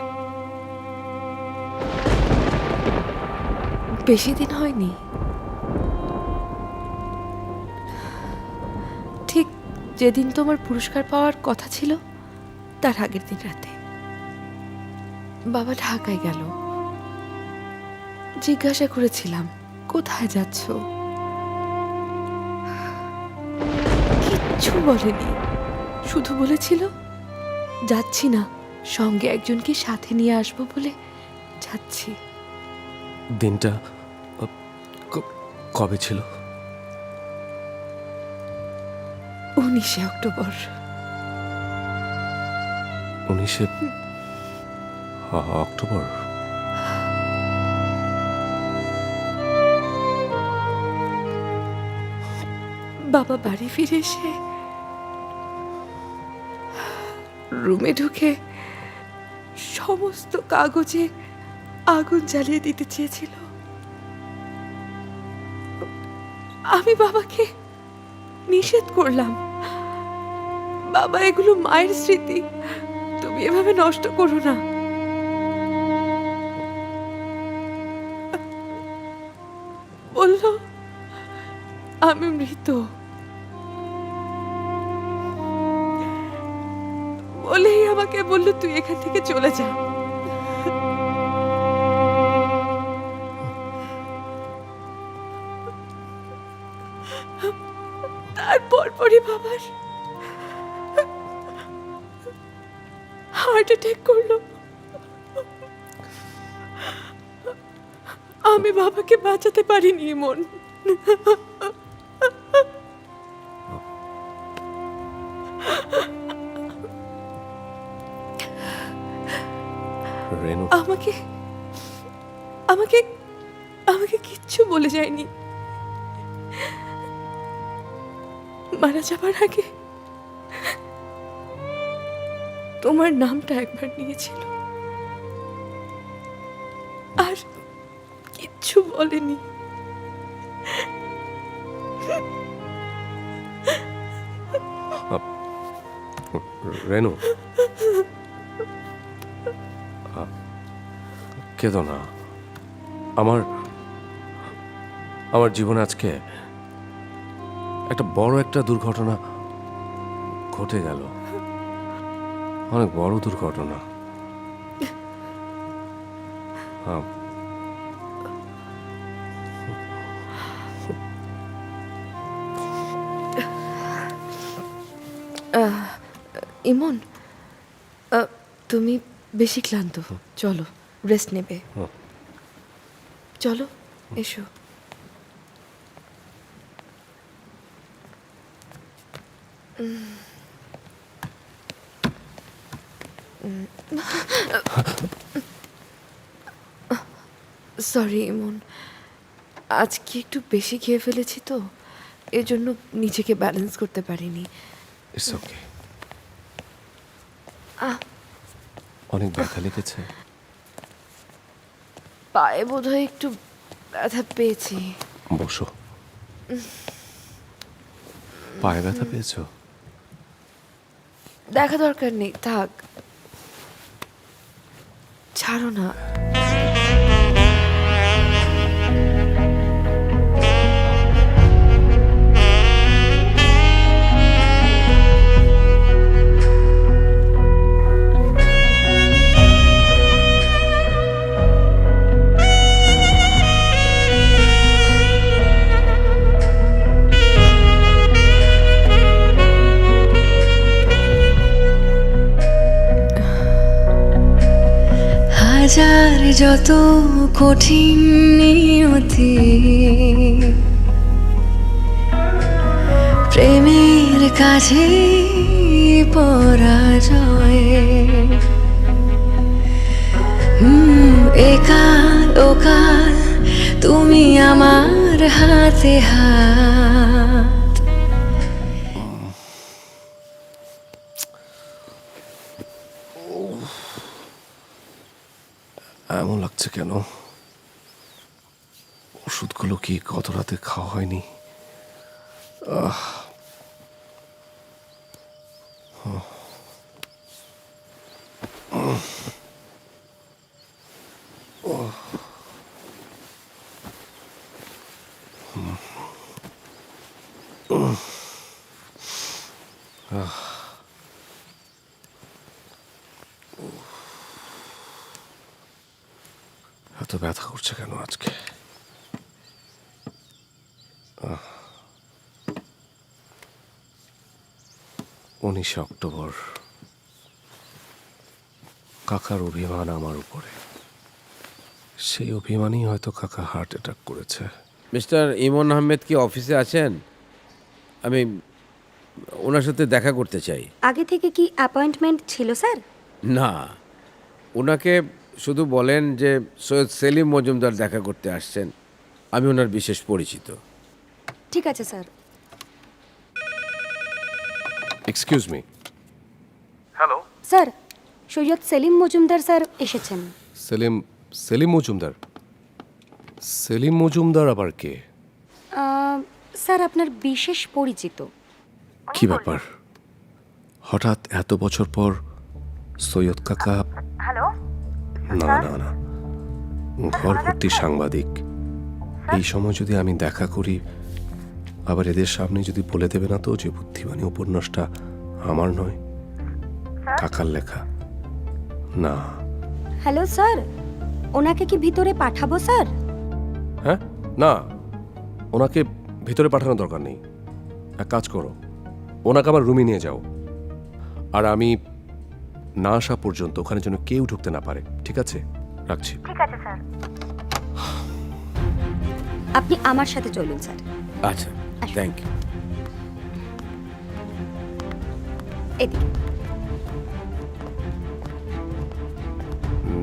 Speaker 2: বেশি দিন হয়নি, ঠিক যেদিন তোমার পুরস্কার পাওয়ার কথা ছিল তার আগের দিন রাতে বাবা ঢাকায় গেল। জিজ্ঞাসা করেছিলাম কোথায় যাচ্ছ, কিচ্ছু বলেনি, শুধু বলেছিল যাচ্ছি না, সঙ্গে একজনকে সাথে নিয়ে আসবো বলে যাচ্ছি।
Speaker 4: দিনটা কবে ছিল?
Speaker 2: 19শে অক্টোবর।
Speaker 4: 19শে অক্টোবর।
Speaker 2: বাবা বাড়ি ফিরে এসে রুমে ঢুকে সমস্ত কাগজে আগুন জ্বালিয়ে দিতে চেয়েছিল। আমি বাবাকে নিষেধ করলাম, বাবা এগুলো মায়ের স্মৃতি, তুমি এভাবে নষ্ট করো না। বলল আমি মৃত, বলেই আমাকে বলল তুই এখান থেকে চলে যা। তারপর পরই বাবার হার্ট অ্যাটাক করলো। আমি বাবাকে বাঁচাতে পারিনি মন।
Speaker 4: রেনু
Speaker 2: আমাকে আমাকে আমাকে কিচ্ছু বলে যায়নি। মারা যাবার আগে তোমার নামটা একবার নিয়েছিল, আর কিচ্ছু বলেনি।
Speaker 4: রেনু কেঁদো না। আমার জীবনে আজকে একটা বড় একটা দুর্ঘটনা ঘটে গেল, অনেক বড় দুর্ঘটনা।
Speaker 2: ইমন, তুমি বেশি ক্লান্ত, চলো রেস্ট নেবে। চলো এসো। সরি ইমন, আজকে একটু বেশি খেয়ে ফেলেছি তো, এজন্য নিজেকে ব্যালেন্স করতে পারিনি।
Speaker 4: It's okay. অনেক ব্যথা লেগেছে?
Speaker 2: পায়ে বোধহয় একটু ব্যথা পেয়েছি।
Speaker 4: বসো। পায়ে ব্যথা পেয়েছো?
Speaker 2: দেখা দরকার নেই, থাক, ছাড়ো না।
Speaker 8: হাজার
Speaker 5: যত কঠিন নিয়তি প্রেমের কাছে পরাজয় একাল ওকাল তুমি আমার হাতে হাত।
Speaker 4: এমন লাগছে কেন? ওষুধগুলো কি গত রাতে খাওয়া হয়নি? এত ব্যথা করছে কেন আজকে? 19 অক্টোবর, কাকার অভিমান আমার উপরে। সেই অভিমানই হয়তো কাকা হার্ট অ্যাটাক করেছে।
Speaker 11: মিস্টার ইমন আহমেদ কি অফিসে আছেন? আমি ওনার সাথে দেখা করতে চাই।
Speaker 10: আগে থেকে কি অ্যাপয়েন্টমেন্ট ছিল স্যার?
Speaker 11: না, ওনাকে শুধু বলেন যে সৈয়দ সেলিম মজুমদার দেখা করতে আসছেন। আমি ওনার বিশেষ পরিচিত।
Speaker 10: ঠিক আছে sir.
Speaker 4: Excuse me.
Speaker 5: Hello,
Speaker 10: sir, Syed Salim Majumdar sir এসেছেন।
Speaker 4: সেলিম মজুমদার? সেলিম মজুমদার আবার কে?
Speaker 10: স্যার আপনার বিশেষ পরিচিত।
Speaker 4: কি ব্যাপার, হঠাৎ এত বছর পর সৈয়দ কাকা?
Speaker 5: হ্যালো।
Speaker 4: না না না, ঘর ভর্তি সাংবাদিক। এই সময় যদি আমি দেখা করি, আবার এদের সামনে যদি বলে দেবে না তো যে বুদ্ধিমানী উপন্যাসটা আমার নয়, কাকার লেখা? না।
Speaker 10: হ্যালো স্যার, ওনাকে কি ভিতরে পাঠাবো স্যার?
Speaker 4: হ্যাঁ, না, ওনাকে ভিতরে পাঠানোর দরকার নেই। এক কাজ করো, ওনাকে আমার রুমে নিয়ে যাও, আর আমি না আসা পর্যন্ত ওখানে যেন কেউ ঢুকতে না পারে। ঠিক আছে, রাখছি।
Speaker 5: ঠিক আছে স্যার।
Speaker 10: আপনি আমার সাথে চলুন স্যার।
Speaker 11: আচ্ছা, থ্যাংক ইউ।
Speaker 10: এদিকে।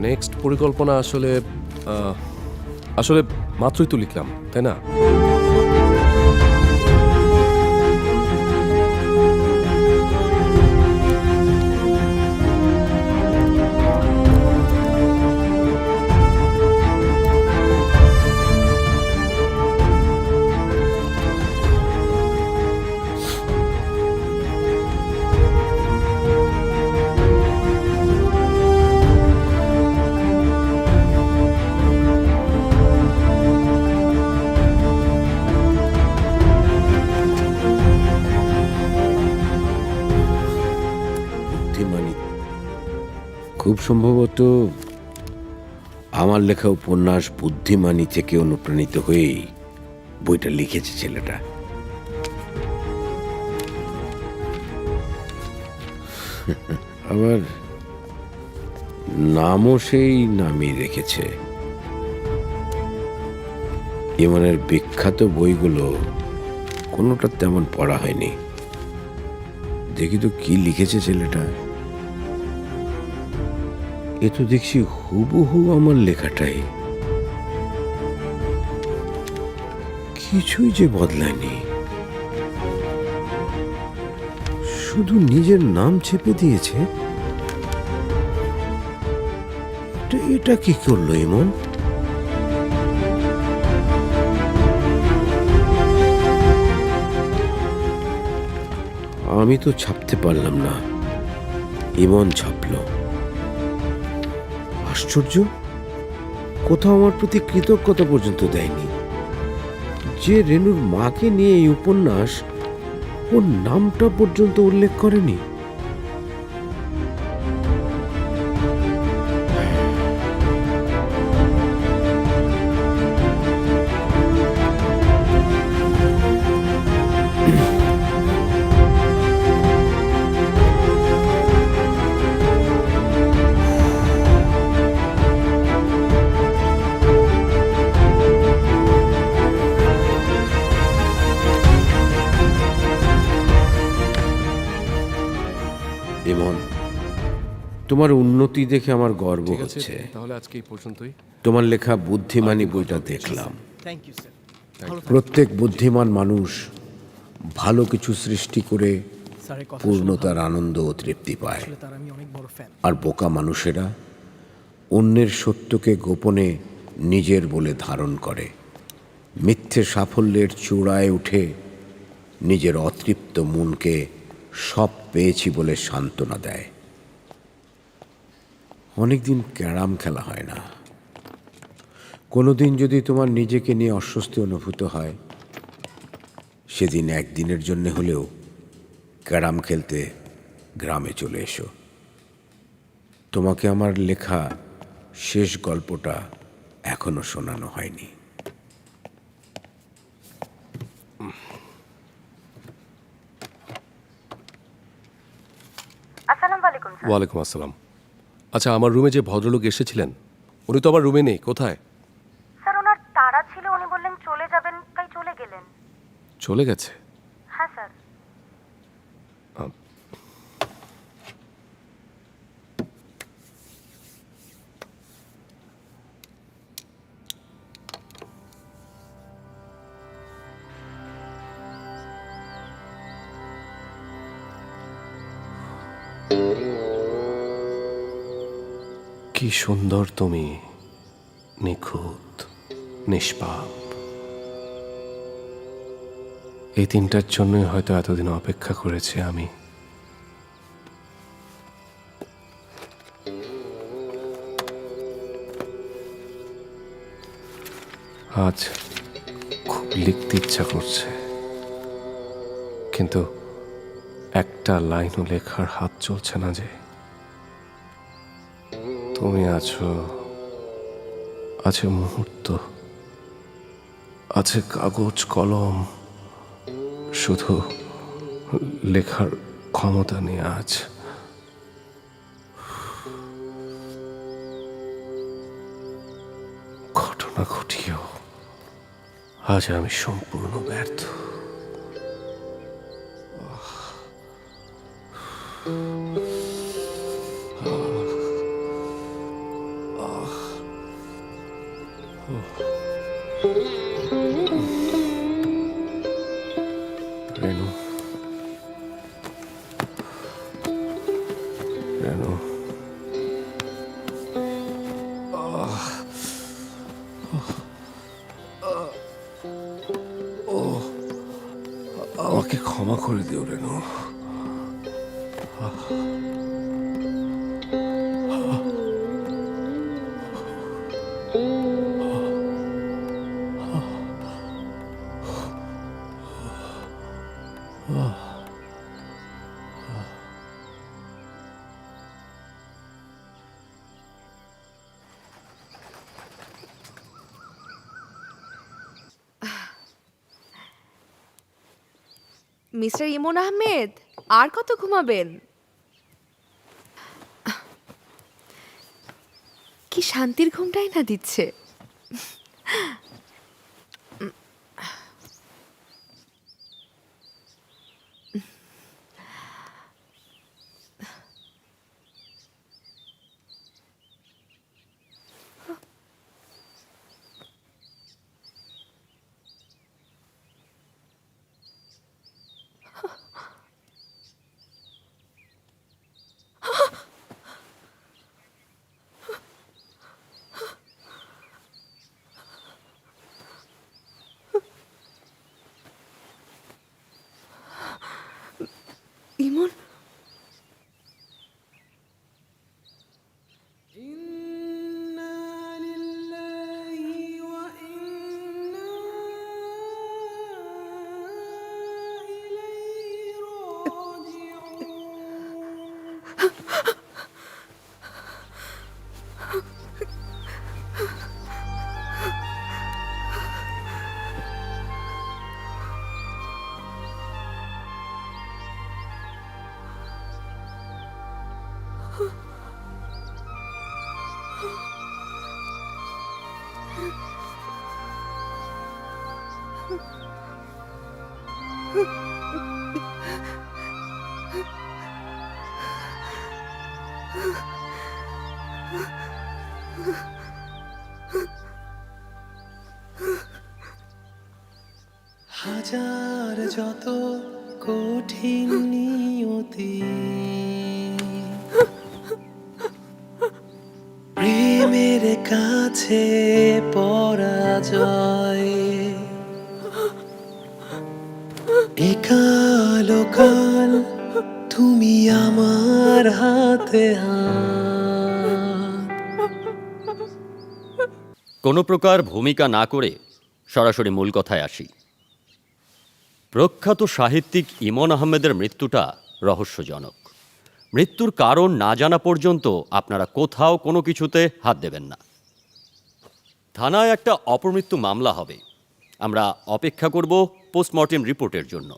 Speaker 4: নেক্সট পরিকল্পনা আসলে আসলে মাত্রই তো লিখলাম, তাই না?
Speaker 11: খুব সম্ভবত আমার লেখা উপন্যাস বুদ্ধিমানী থেকে অনুপ্রাণিত হয়েই বইটা লিখেছে ছেলেটা। আবার নামও সেই নামই রেখেছে। ইমনের বিখ্যাত বইগুলো কোনোটা তেমন পড়া হয়নি। দেখি তো কি লিখেছে ছেলেটা। এ তো দেখছি হুবহু আমার লেখাটাই, কিছুই যে বদলায়নি, শুধু নিজের নাম চেপে দিয়েছে। এটা কি করলো ইমন? আমি তো ছাপতে পারলাম না, ইমন ছাপলো। আশ্চর্য, কোথাও আমার প্রতি কৃতজ্ঞতা পর্যন্ত দেয়নি। যে রেনুর মাকে নিয়ে এই উপন্যাস, ওর নামটা পর্যন্ত উল্লেখ করেনি। তোমার উন্নতি দেখে আমার গর্ব
Speaker 4: ঠিক আছে
Speaker 11: হচ্ছে।
Speaker 4: তাহলে আজকে এই পর্যন্তই।
Speaker 11: তোমার লেখা বুদ্ধিমানী বইটা দেখলাম।
Speaker 9: Thank you sir.
Speaker 11: প্রত্যেক বুদ্ধিমান মানুষ ভালো কিছু সৃষ্টি করে
Speaker 9: স্যারের কথা
Speaker 11: পূর্ণতার আনন্দ ও তৃপ্তি পায়,
Speaker 9: শুনে তার আমি অনেক বড় ফ্যান।
Speaker 11: আর বোকা মানুষেরা অন্যের সত্যকে গোপনে নিজের বলে ধারণ করে, মিথ্যে সাফল্যের চূড়ায় উঠে নিজের অতৃপ্ত মনকে সব পেয়েছি বলে সান্ত্বনা দেয়। অনেকদিন ক্যারাম খেলা হয় না। কোনোদিন যদি তোমার নিজেকে নিয়ে অস্বস্তি অনুভূত হয়, সেদিন একদিনের জন্য হলেও ক্যারাম খেলতে গ্রামে চলে এসো। তোমাকে আমার লেখা শেষ গল্পটা এখনো শোনানো হয়নি।
Speaker 4: ওয়ালাইকুম আসসালাম। আচ্ছা, আমার রুমে যে ভদ্রলোক এসেছিলেন উনি তো আমার রুমে নেই, কোথায়?
Speaker 10: স্যার ওনার তাড়া ছিল, উনি বললেন চলে যাবেন, তাই চলে গেলেন।
Speaker 4: চলে গেছে?
Speaker 10: হ্যাঁ স্যার।
Speaker 4: কি সুন্দর তুমি, নিখুঁত, নিষ্পাপ। এই দিনটার জন্যই হয়তো এতদিন অপেক্ষা করেছি আমি। আজ খুব লিখতে ইচ্ছা করছে, কিন্তু একটা লাইনও লেখার হাত চলছে না যে। তুমি আছো, আছে মুহূর্ত, আছে কাগজ কলম, শুধু লেখার ক্ষমতা নেই আজ। ঘটনা ঘটিয়েও আজ আমি সম্পূর্ণ ব্যর্থ। রেনু, রেনু, আমাকে ক্ষমা করে দিও রেনু।
Speaker 2: মিস্টার ইমন আহমেদ, আর কত ঘুমাবেন? কি শান্তির ঘুমটাই না দিচ্ছে। ইমন,
Speaker 8: হাজার যত কঠিন নিয়তি প্রেমের কাছে পরাজয় একাল কাল তুমি আমার হাতে হাত।
Speaker 13: কোনো প্রকার ভূমিকা না করে সরাসরি মূল কথায় আসি। প্রখ্যাত সাহিত্যিক ইমন আহমেদের মৃত্যুটা রহস্যজনক। মৃত্যুর কারণ না জানা পর্যন্ত আপনারা কোথাও কোনো কিছুতে হাত দেবেন না। থানায় একটা অপমৃত্যু মামলা হবে, আমরা অপেক্ষা করব পোস্টমর্টেম রিপোর্টের জন্য।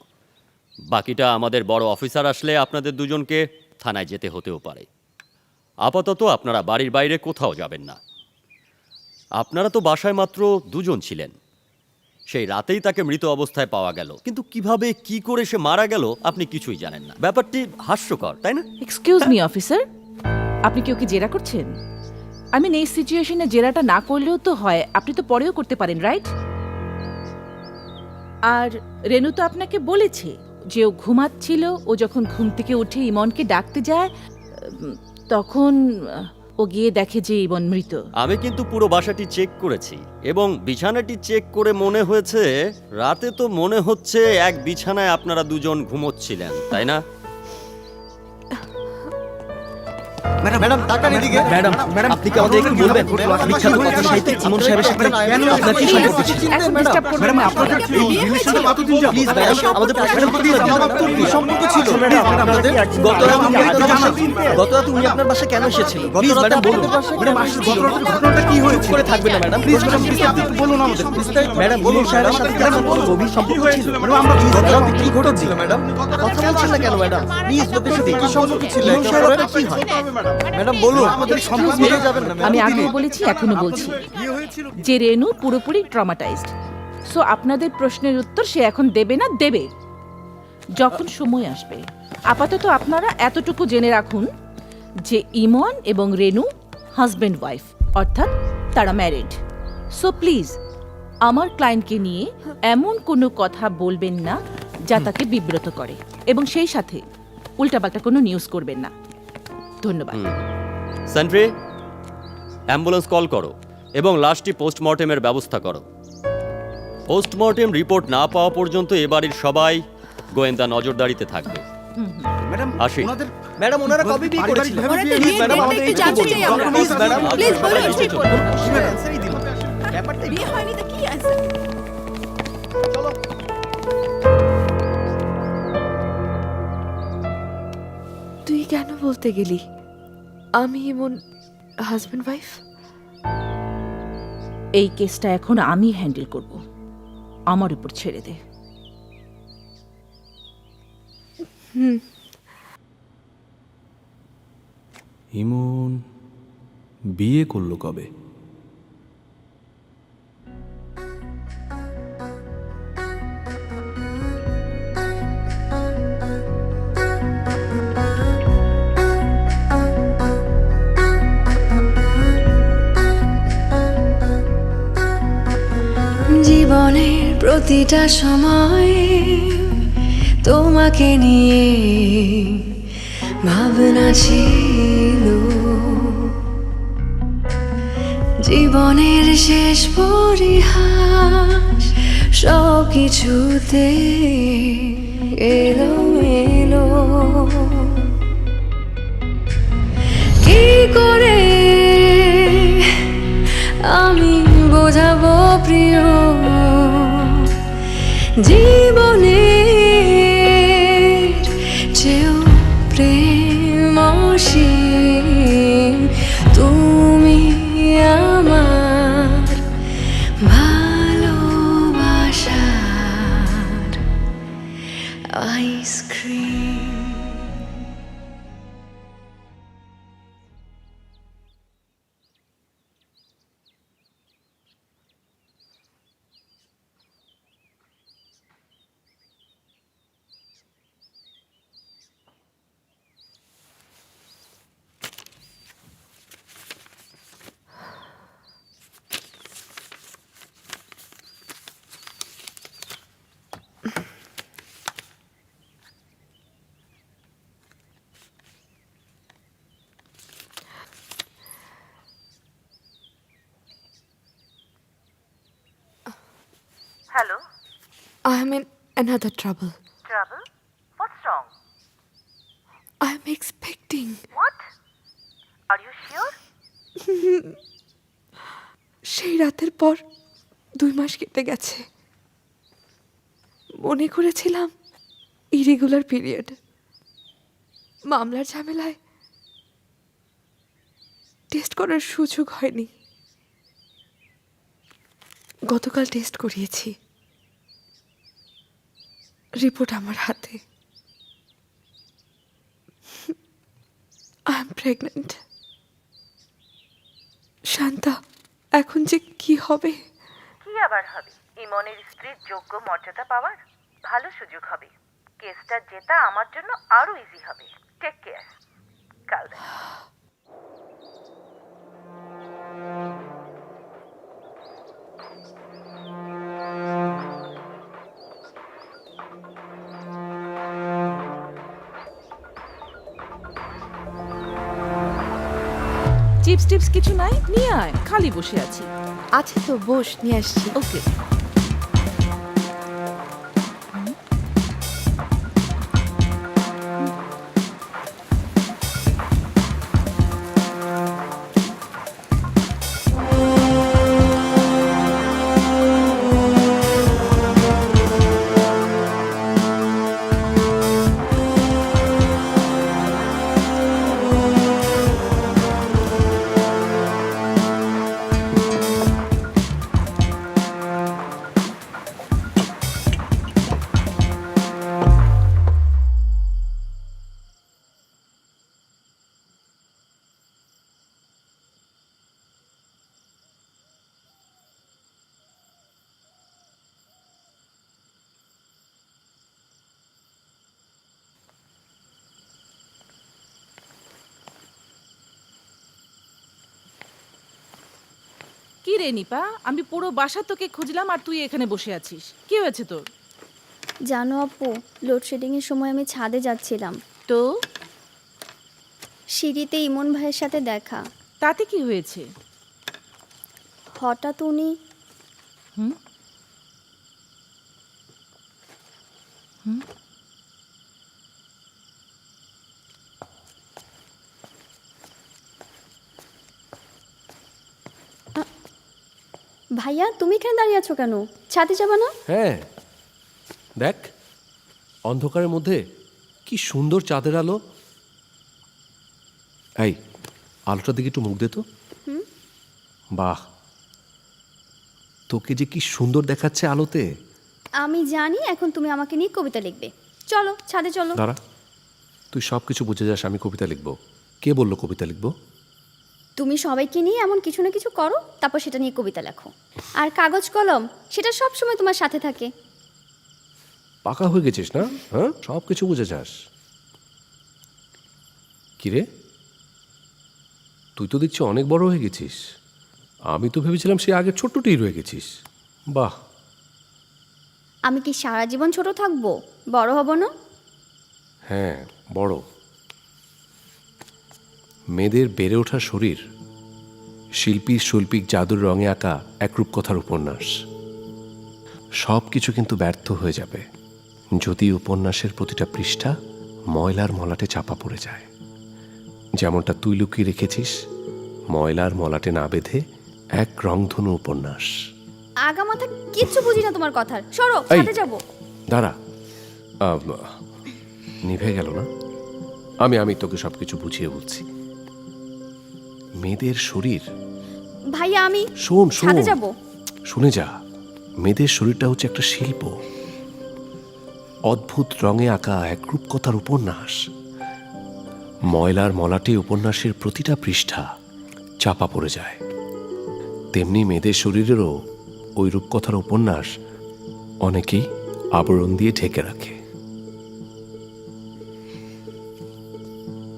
Speaker 13: বাকিটা আমাদের বড় অফিসার আসলে আপনাদের দুজনকে থানায় যেতে হতেও পারে। আপাতত আপনারা বাড়ির বাইরে কোথাও যাবেন না। আপনারা তো বাসায় মাত্র দুজন ছিলেন, সেই রাতেই তাকে মৃত অবস্থায় পাওয়া গেল, কিন্তু কিভাবে কি করে সে মারা গেল আপনি কিছুই জানেন না। ব্যাপারটি হাস্যকর, তাই না?
Speaker 1: এক্সকিউজ মি অফিসার, আপনি কি ওকে জেরা করছেন? এই সিচুয়েশনে জেরাটা না করলেও তো হয়, আপনি তো পরেও করতে পারেন, রাইট? আর রেনু তো আপনাকে বলেছে যে ও ঘুমাচ্ছিল, ও যখন ঘুম থেকে উঠে ইমনকে ডাকতে যায় তখন ও গিয়ে দেখে যে ইমন মৃত।
Speaker 13: আমি কিন্তু পুরো বাসাটি চেক করেছি এবং বিছানাটি চেক করে মনে হয়েছে রাতে তো মনে হচ্ছে এক বিছানায় আপনারা দুজন ঘুমোচ্ছিলেন, তাই না?
Speaker 9: ম্যাডাম তাকান এদিকে। ম্যাডাম আপনি কি আমাদের একটু বলবেন বিখ্যাত কথা সাহিত্যিক ইমন সাহেবের সাথে আপনার কি সম্পর্ক ছিল?
Speaker 1: এখন ডিস্টার্ব করবেন না।
Speaker 9: প্লিজ ম্যাডাম আমাদের কি সম্পর্ক ছিল? গত রাতে উনি আপনার বাসায় কেন এসেছিল? প্লিজ ম্যাডাম বলুন।
Speaker 6: ঘটনাটা কি হয়েছে?
Speaker 9: করে থাকবেন না ম্যাডাম, প্লিজ ম্যাডাম
Speaker 6: বলুন আমাদের।
Speaker 9: ম্যাডাম ইমন সাহেবের সাথে কেন গভীর সম্পর্ক ছিল? ম্যাডাম কি ঘটেছিল ম্যাডাম? কথা বলছেন না কেন ম্যাডাম? প্লিজ লোকের সাথে কি সম্পর্ক ছিল? ইমন সাহেব আপনার কি হয়? ম্যাডাম বলুন। আমাদের সম্পর্ক মিলে যাবেন না।
Speaker 1: আমি আগেও বলেছি, এখনো বলছি যে রেনু পুরোপুরি ট্রমাটাইজড। সো আপনাদের প্রশ্নের উত্তর সে এখন দেবে না, দেবে যখন সময় আসবে। আপাতত আপনারা এতটুকু জেনে রাখুন যে ইমন এবং রেনু হাজব্যান্ড ওয়াইফ, অর্থাৎ তারা ম্যারিড। সো প্লিজ আমার ক্লায়েন্টকে নিয়ে এমন কোনো কথা বলবেন না যা তাকে বিব্রত করে, এবং সেই সাথে উল্টাপাল্টা কোনো নিউজ করবেন না। ধন্যবাদ।
Speaker 13: সেন্ট্রি, অ্যাম্বুলেন্স কল করো এবং লাশটি পোস্টমর্টেমের ব্যবস্থা করো। পোস্টমর্টেম রিপোর্ট না পাওয়া পর্যন্ত এ বাড়ির সবাই গোয়েন্দা নজরদারিতে থাকবে। আসি।
Speaker 9: ম্যাডাম ওনারা কবে বিয়ে করেছিলেন?
Speaker 3: ওনাদের
Speaker 9: প্লিজ
Speaker 3: বিয়ের
Speaker 9: ম্যাডাম
Speaker 3: ডেটটা
Speaker 9: আমাদের
Speaker 3: একটু
Speaker 9: একটু
Speaker 3: জানতে
Speaker 9: বলুন।
Speaker 3: চাই আমরা।
Speaker 9: প্লিজ ম্যাডাম
Speaker 3: প্লিজ বলুন, ঠিক বলুন।
Speaker 9: অ্যান্সারই দিন। ব্যাপারটা
Speaker 3: বিয়ে হয়নি তো কি আছে?
Speaker 2: তুই কেন বলতে গেলি আমি এমন হাজব্যান্ড ওয়াইফ?
Speaker 1: এই কেসটা এখন আমি হ্যান্ডেল করব, আমার উপর ছেড়ে দে।
Speaker 7: ইমন বিয়ে করলো কবে?
Speaker 5: জীবনের প্রতিটা সময় তোমাকে নিয়ে ভাবনা ছিল, জীবনের শেষ পরিহাস সব কিছুতে এলো এলো। কি করে আমি বোঝাবো প্রিয়, জীবনের চেয়েও প্রেম অসীম তুমি আমার ভালোবাসার ice cream.
Speaker 2: I am in another trouble.
Speaker 1: Trouble? What's wrong?
Speaker 2: I am expecting.
Speaker 1: What? Are you sure?
Speaker 2: সেই রাতের পর 2 মাস কেটে গেছে। মনে করেছিলাম ইরেগুলার পিরিয়ড। মামলার ঝামেলায় টেস্ট করার সুযোগ হয়নি। গতকাল টেস্ট করিয়েছি, রিপোর্ট আমার হাতে। I am pregnant. শান্তা, এখন যে কি হবে?
Speaker 1: কি আবার হবে? ইমনের স্ত্রীর যোগ্য মর্যাদা পাওয়ার ভালো সুযোগ হবে। কেসটা জেতা আমার জন্য আরো ইজি হবে। Take care. কাল দেখা। চিপস টিপস কিছু নাই? নিয়ে আয়, খালি বসে আছি।
Speaker 2: আছে তো, বস, নিয়ে আসছি।
Speaker 1: ওকে। কি রে নিপা, আমি পুরো বাসা তোকে খুঁজলাম আর তুই এখানে বসে আছিস। কি হয়েছে তোর?
Speaker 10: জানো আপু, লোডশেডিংয়ের সময় আমি ছাদে যাচ্ছিলাম,
Speaker 1: তো
Speaker 10: সিঁড়িতে ইমন ভাইয়ের সাথে দেখা।
Speaker 1: তাতে কি হয়েছে?
Speaker 10: হঠাৎ উনি
Speaker 1: হুম হুম
Speaker 10: ভাইয়া, তুমি এখানে দাঁড়িয়ে আছো কেন? ছাদে যাবা না?
Speaker 4: হ্যাঁ, দেখ অন্ধকারের মধ্যে কি সুন্দর চাঁদের আলো। এই আলোটার দিকে একটু মুখ দে তো। বাহ, তোকে যে কি সুন্দর দেখাচ্ছে আলোতে।
Speaker 10: আমি জানি এখন তুমি আমাকে নিয়ে কবিতা লিখবে। চলো ছাদে চলো।
Speaker 4: দাঁড়া, তুই সব কিছু বুঝে যাস আমি কবিতা লিখবো? কে বললো কবিতা লিখবো?
Speaker 10: তুমি সবাইকে নিয়ে এমন কিছু না কিছু করো, তারপর সেটা নিয়ে কবিতা লেখো। আর কাগজ কলম, সেটা সব সময় তোমার সাথে থাকে।
Speaker 4: পাকা হয়ে গেছিস না? হ্যাঁ, সব কিছু বুঝে যাস। কিরে, তুই তো দেখছি অনেক বড় হয়ে গেছিস। আমি তো ভেবেছিলাম সে আগে ছোট্টটিই রয়ে গেছিস। বাহ।
Speaker 10: আমি কি সারা জীবন ছোট থাকবো? বড় হব না?
Speaker 4: হ্যাঁ, বড়। মেয়েদের বেড়ে ওঠা শরীর শিল্পীর শৈল্পিক জাদুর রঙে আঁকা এক রূপকথার উপন্যাস। সব কিছু কিন্তু ব্যর্থ হয়ে যাবে যদি উপন্যাসের প্রতিটা পৃষ্ঠা ময়লার মলাটে চাপা পড়ে যায়। যেমনটা তুই লুকিয়ে রেখেছিস ময়লার মলাটে না বেঁধে এক রংধনু উপন্যাস।
Speaker 10: আগা মাথা কিচ্ছু বুঝি না তোমার কথার। সরো, ছাদে যাবো।
Speaker 4: দাঁড়া, নিভে গেল না? আমি তোকে সবকিছু বুঝিয়ে বলছি। মেয়েদের শরীর,
Speaker 10: ভাইয়া আমি
Speaker 4: শোন
Speaker 10: ছাদে যাবো।
Speaker 4: শুনে যা, মেয়েদের শরীরটা হচ্ছে একটা শিল্প, অদ্ভুত রঙে আঁকা এক রূপকথার উপন্যাস। ময়লার মলাটে উপন্যাসের প্রতিটা পৃষ্ঠা চাপা পড়ে যায়, তেমনি মেয়েদের শরীরেরও ওই রূপকথার উপন্যাস অনেকেই আবরণ দিয়ে ঢেকে রাখে।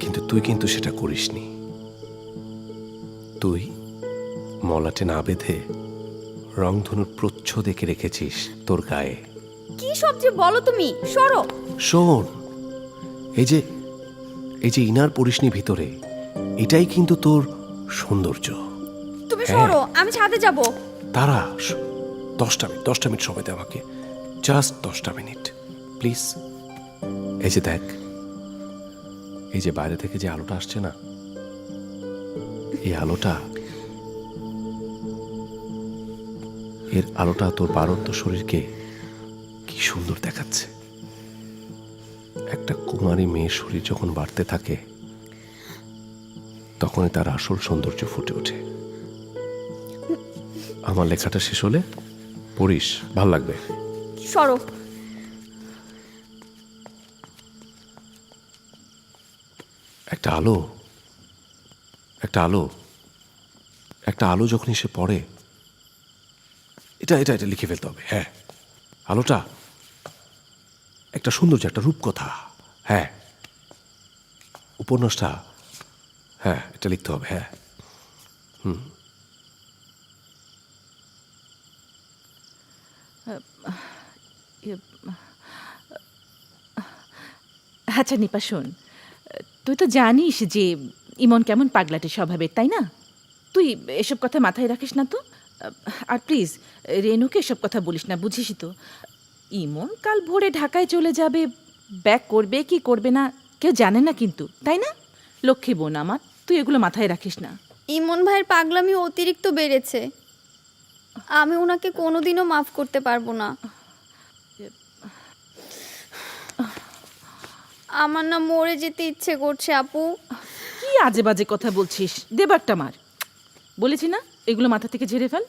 Speaker 4: কিন্তু তুই কিন্তু সেটা করিসনি। তুই মলাটে না বেঁধে রংধনুর প্রচ্ছদ এঁকে রেখেছিস তোর গায়ে।
Speaker 10: কি সব যে বলো তুমি, সরো।
Speaker 4: শোন, এই যে ইনার পরিসনি ভিতরে, এটাই কিন্তু তোর সৌন্দর্য।
Speaker 10: তুমি সরো, আমি ছাদে যাব।
Speaker 4: তারা 10টা মিনিট সময় দে আমাকে। জাস্ট 10টা মিনিট প্লিজ। এই যে দেখ, এই যে বাইরে থেকে যে আলোটা আসছে না, এই আলোটা, এর আলোটা তোর বাড়ন্ত শরীরকে কি সুন্দর দেখাচ্ছে। একটা কুমারী মেয়ের শরীর যখন বাড়তে থাকে তখনই তার আসল সৌন্দর্য ফুটে ওঠে। আমার লেখাটা শেষ হলে পড়িস, ভাল লাগবে।
Speaker 10: সরো।
Speaker 4: একটা আলো, একটা আলো, একটা আলো যখন এসে পড়ে, এটা এটা এটা লিখে ফেলতে হবে। হ্যাঁ, আলোটা একটা সৌন্দর্য, একটা রূপকথা। হ্যাঁ, উপন্যাসটা, হ্যাঁ এটা লিখতে হবে। হ্যাঁ,
Speaker 1: আচ্ছা নিপা শোন, তুই তো জানিস যে ইমন কেমন পাগলাটে স্বভাবের, তাই না? তুই এসব কথা মাথায় রাখিস না তো। আর প্লিজ রেনুকে এসব কথা বলিস না, বুঝিসই তো। ইমন কাল ভোরে ঢাকায় চলে যাবে, ব্যাক করবে কি করবে না কেউ জানে না কিন্তু, তাই না? লক্ষ্মী বোন আমার, তুই এগুলো মাথায় রাখিস না।
Speaker 5: ইমন ভাইয়ের পাগলামি অতিরিক্ত বেড়েছে, আমি ওনাকে কোনোদিনও মাফ করতে পারবো না। আমার না মরে যেতে ইচ্ছে করছে আপু।
Speaker 1: কি আজে বাজে কথা বলছিস, দেবারটা মার। বলেছি না এগুলো মাথা থেকে ঝেড়ে ফেল।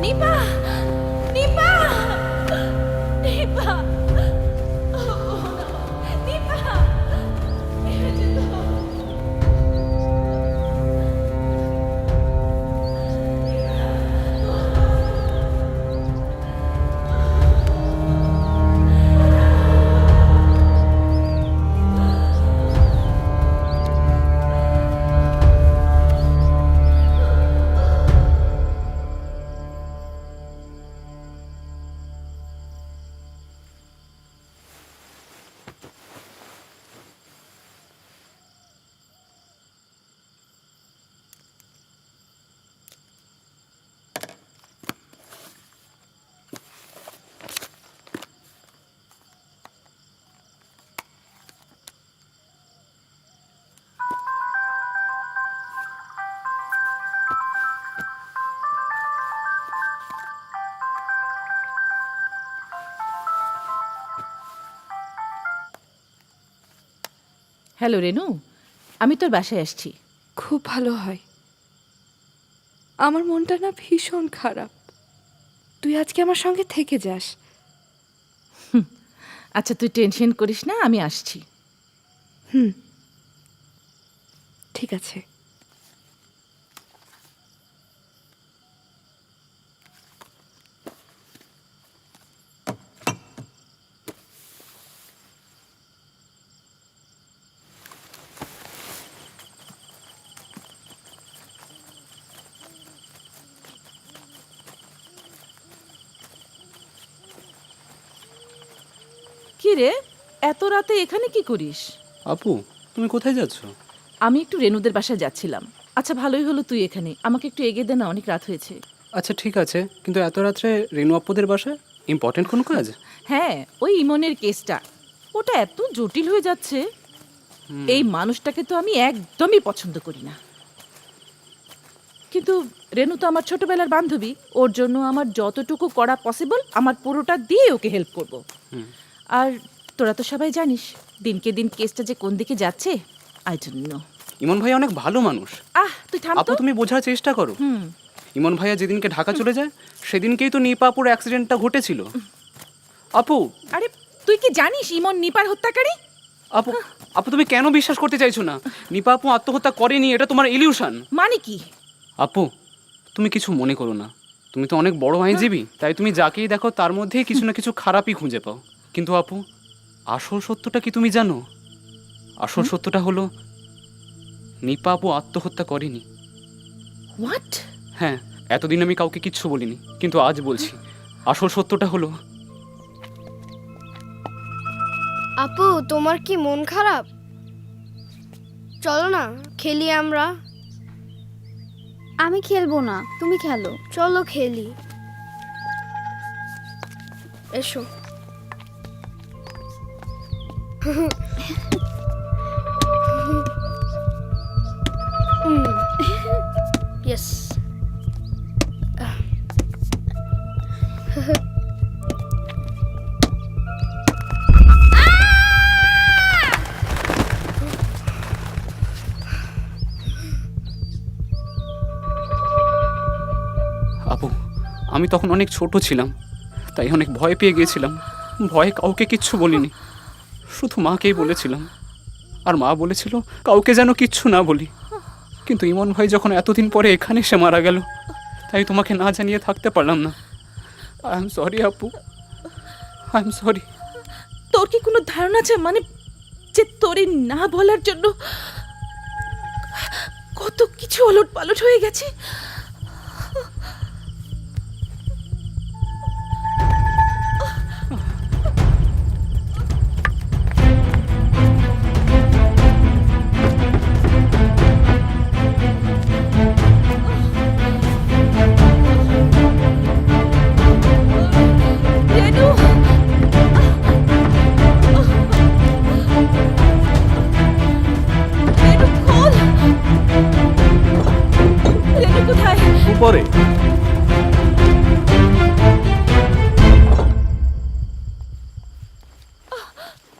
Speaker 1: নিপা, নিপা, নিপা, নিপা, হ্যালো রেনু, আমি তোর বাসায় আসছি।
Speaker 2: খুব ভালো হয়। আমার মনটা না ভীষণ খারাপ। তুই আজকে আমার সঙ্গে থেকে যাস।
Speaker 1: আচ্ছা তুই টেনশন করিস না, আমি আসছি।
Speaker 2: ঠিক আছে।
Speaker 1: কি রে, এত রাতে এখানে কি করিস?
Speaker 7: আপু তুমি কোথায় যাচ্ছ?
Speaker 1: আমি একটু রেনুদের বাসায় যাচ্ছিলাম। আচ্ছা ভালোই হলো তুই এখানে, আমাকে একটু এগিয়ে দে না, অনেক রাত হয়েছে।
Speaker 7: আচ্ছা ঠিক আছে, কিন্তু এত রাত্রে রেনু আপুদের বাসায় ইম্পর্টেন্ট কোনো কাজ?
Speaker 1: হ্যাঁ, ওই ইমনের কেসটা, ওটা এত জটিল হয়ে যাচ্ছে। এই মানুষটাকে তো আমি একদমই পছন্দ করি না, কিন্তু রেনু তো আমার ছোটবেলার বান্ধবী, ওর জন্য আমার যতটুকু করা পসিবল আমার পুরোটা দিয়ে ওকে হেল্প করব। আর তোরা তো সবাই জানিস দিনকে দিন কেসটা যে কোন দিকে যাচ্ছে। I don't know.
Speaker 7: ইমন ভাই অনেক ভালো মানুষ।
Speaker 1: তুই থাম
Speaker 7: আপু
Speaker 1: তো।
Speaker 7: তুমি বোঝার চেষ্টা করো।
Speaker 14: ইমন ভাইয়া যেদিনকে ঢাকা চলে যায় সেদিনকেই তো নিপাপুর অ্যাক্সিডেন্টটা ঘটেছিল। আপু,
Speaker 1: আরে তুই কি জানিস ইমন নিপার হত্যাকারী?
Speaker 14: আপু আপু তুমি কেন বিশ্বাস করতে চাইছো না? নিপাপু আত্মহত্যা করেনি, এটা তোমার ইলিউশন।
Speaker 1: মানে কি?
Speaker 14: আপু তুমি কিছু মনে করো না, তুমি তো অনেক বড় আইনজীবী, তাই তুমি যাকেই দেখো তার মধ্যেই কিছু না কিছু খারাপই খুঁজে পাও। কিন্তু আপু আসল সত্যটা কি তুমি জানো? আসল সত্যটা হলো নিপাপু আত্মহত্যা করেনি।
Speaker 1: হোয়াট?
Speaker 14: হ্যাঁ, এতদিন আমি কাউকে কিচ্ছু বলিনি, কিন্তু আজ বলছি। আসল সত্যটা হলো
Speaker 5: আপু তোমার কি মন খারাপ? চলো না খেলি আমরা। আমি খেলবো না, তুমি খেলো। চলো খেলি, এসো। ইয়েস।
Speaker 14: আপু আমি তখন অনেক ছোট ছিলাম, তাই অনেক ভয় পেয়ে গিয়েছিলাম। ভয়ে কাউকে কিচ্ছু বলিনি, শুধু মাকেই বলেছিলাম। আর মা বলেছিল কাউকে যেন কিচ্ছু না বলি। কিন্তু ইমন ভাই যখন এতদিন পরে এখানে এসে মারা গেল, তাই তোমাকে না জানিয়ে থাকতে পারলাম না। আই এম সরি আপু, আই এম সরি।
Speaker 1: তোর কি কোনো ধারণা আছে মানে যে তোরে না বলার জন্য কত কিছু ওলট পালট হয়ে গেছে? রেনু! রেনু, খোল! রেনু কোথায়?
Speaker 7: উপরে।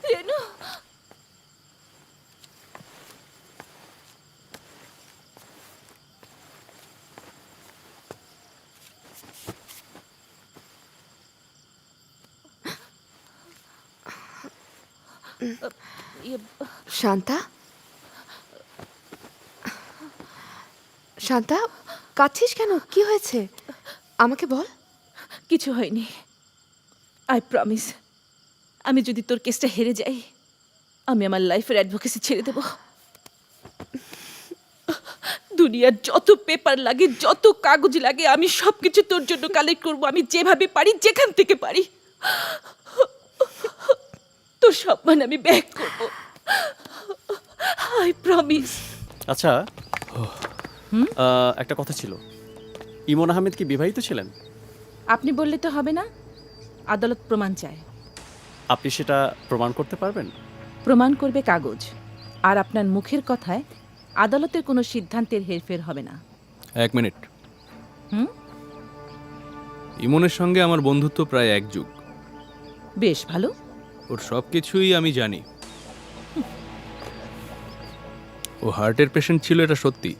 Speaker 1: রেনু!
Speaker 2: শান্তা, শান্তা, কাঁদছিস কেন? কি হয়েছে আমাকে বল।
Speaker 1: কিছু হয়নি, আই প্রমিস। আমি যদি তোর কেসটা হেরে যাই, আমি আমার লাইফের অ্যাডভোকেসি ছেড়ে দেব। দুনিয়ার যত পেপার লাগে, যত কাগজ লাগে, আমি সব কিছু তোর জন্য কালেক্ট করবো। আমি যেভাবে পারি, যেখান থেকে পারি। তোর সম্মান আমি ব্যাক করবো, আই প্রমিস।
Speaker 13: আচ্ছা, একটা কথা ছিল, ইমন আহমেদ কি বিবাহিত ছিলেন?
Speaker 1: আপনি বললে তো হবে না, আদালত প্রমাণ চায়।
Speaker 13: আপনি সেটা প্রমাণ করতে পারবেন?
Speaker 1: প্রমাণ করবে কাগজ, আর আপনার মুখের কথায় আদালতের কোনো সিদ্ধান্তের হেরফের হবে না।
Speaker 7: এক মিনিট।
Speaker 1: হুম?
Speaker 7: ইমনের সঙ্গে আমার বন্ধুত্ব প্রায় এক যুগ।
Speaker 1: বেশ ভালো।
Speaker 7: ওর সব কিছুই আমি জানি। ও হার্টের পেশেন্ট ছিল, এটা সত্যি,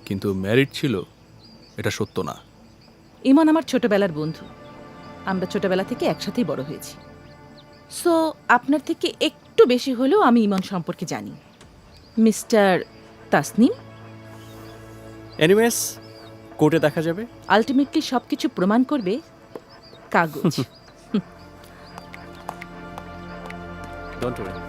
Speaker 7: কিন্তু ম্যারিড ছিল, এটা সত্য না।
Speaker 1: ইমন আমার ছোটবেলার বন্ধু, আমরা ছোটবেলা থেকে একসাথেই বড় হয়েছি। সো আপনার থেকে একটু বেশি হলেও আমি ইমন সম্পর্কে জানি। মিস্টার তাসনিম,
Speaker 13: এনিওয়েজ, কোর্টে দেখা যাবে।
Speaker 1: আলটিমেটলি সব কিছু প্রমাণ করবে কাগজ।
Speaker 13: Don't worry.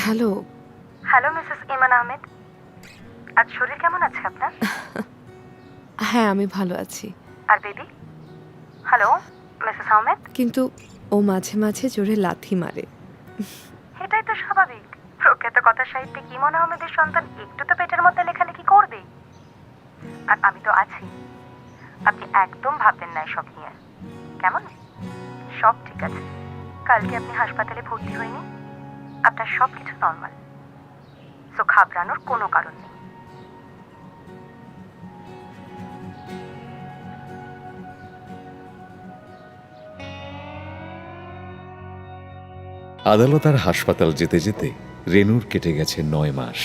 Speaker 2: Hello.
Speaker 15: Hello Mrs Iman Ahmed, আজ শরীর কেমন আছে আপনার?
Speaker 2: হ্যাঁ, আমি ভালো আছি।
Speaker 15: আর বেবি? Hello Mrs Ahmed.
Speaker 2: কিন্তু ও মাঝে মাঝে জোরে লাথি মারে।
Speaker 15: এটাই তো স্বাভাবিক, প্রখ্যাত কথা সাহিত্যিক ইমন আহমেদের সন্তান একটু তো পেটে কাগজের মধ্যে লেখালেখি করবেই। আর আমি তো আছি, আপনি একদম ভাববেন না এসব নিয়ে, কেমন? সব ঠিক আছে। কালকে আপনি হাসপাতালে ভর্তি হয়নি, আপনার সব কিছু নর্মাল, সো ঘাবড়ানোর কোনো কারণ নেই।
Speaker 16: আদালত আর হাসপাতাল যেতে যেতে রেনুর কেটে গেছে 9 মাস।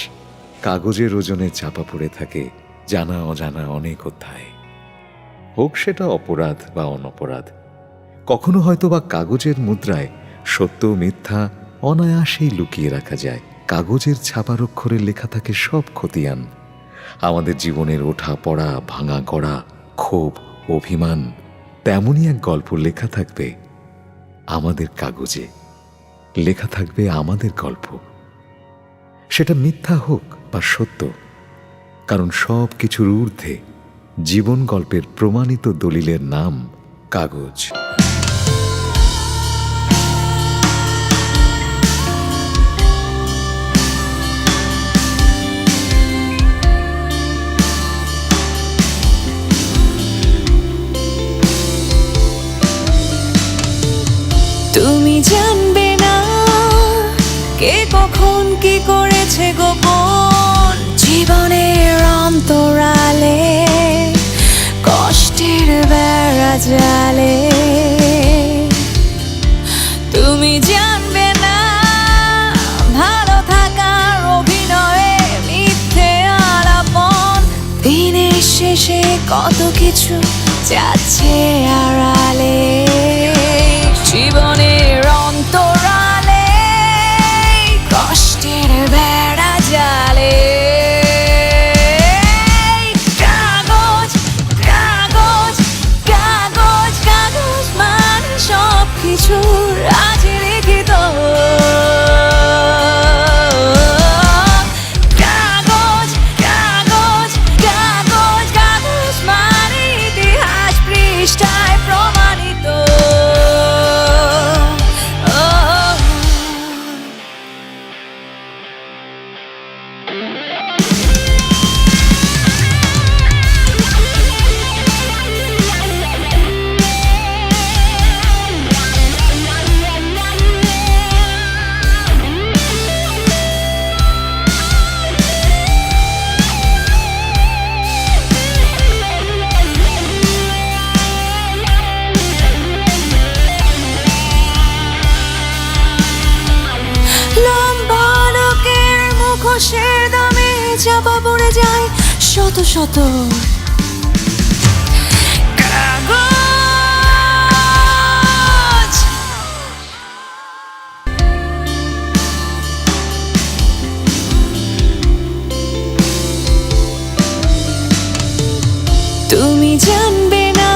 Speaker 16: কাগজের ওজনে চাপা পড়ে থাকে জানা অজানা অনেক অধ্যায়, হোক সেটা অপরাধ বা অনপরাধ। কখনো হয়তো বা কাগজের মুদ্রায় সত্য মিথ্যা অনায়াসেই লুকিয়ে রাখা যায়। কাগজের ছাপার অক্ষরে লেখা থাকে সব খতিয়ান, আমাদের জীবনের ওঠা পড়া, ভাঙা গড়া, ক্ষোভ, অভিমান। তেমনই এক গল্প লেখা থাকবে আমাদের কাগজে, লেখা থাকবে আমাদের গল্প, সেটা মিথ্যা হোক বা সত্য, কারণ সব কিছুর ঊর্ধ্বে জীবন গল্পের প্রমাণিত দলিলের নাম কাগজ।
Speaker 10: তুমি জানবে না কে কখন কি করেছে গোপন জীবনের অন্তরালে, কষ্টের বেড়া জালে। তুমি জানবে না ভালো থাকার অভিনয়ে মিথ্যে আলাপন, দিনের শেষে কত কিছু যাচ্ছে আড়ালে। জীবনের অন্তরালে কষ্টের বেড়া জালে। কাগজ কাগজ কাগজ কাগজ মানে সব কিছু আজ লিখিত। কাগজ কাগজ কাগজ কাগজ মানে ইতিহাস পৃষ্ঠায় প্রমাণিত। লম্বা লোকের মুখোশের দামে চাপা পড়ে যায় শত শত কাগজ। তুমি জানবে না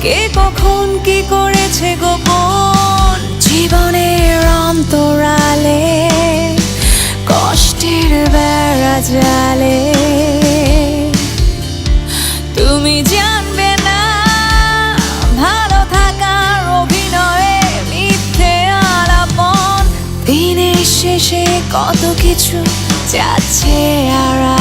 Speaker 10: কে কখন কি করেছে গোপন জীবনের অন্তরালে, কষ্টের বেড়া জালে। তুমি জানবে না ভালো থাকার অভিনয়ে মিথ্যে আলাপন, দিনের শেষে কত কিছু যাচ্ছে আড়ালে।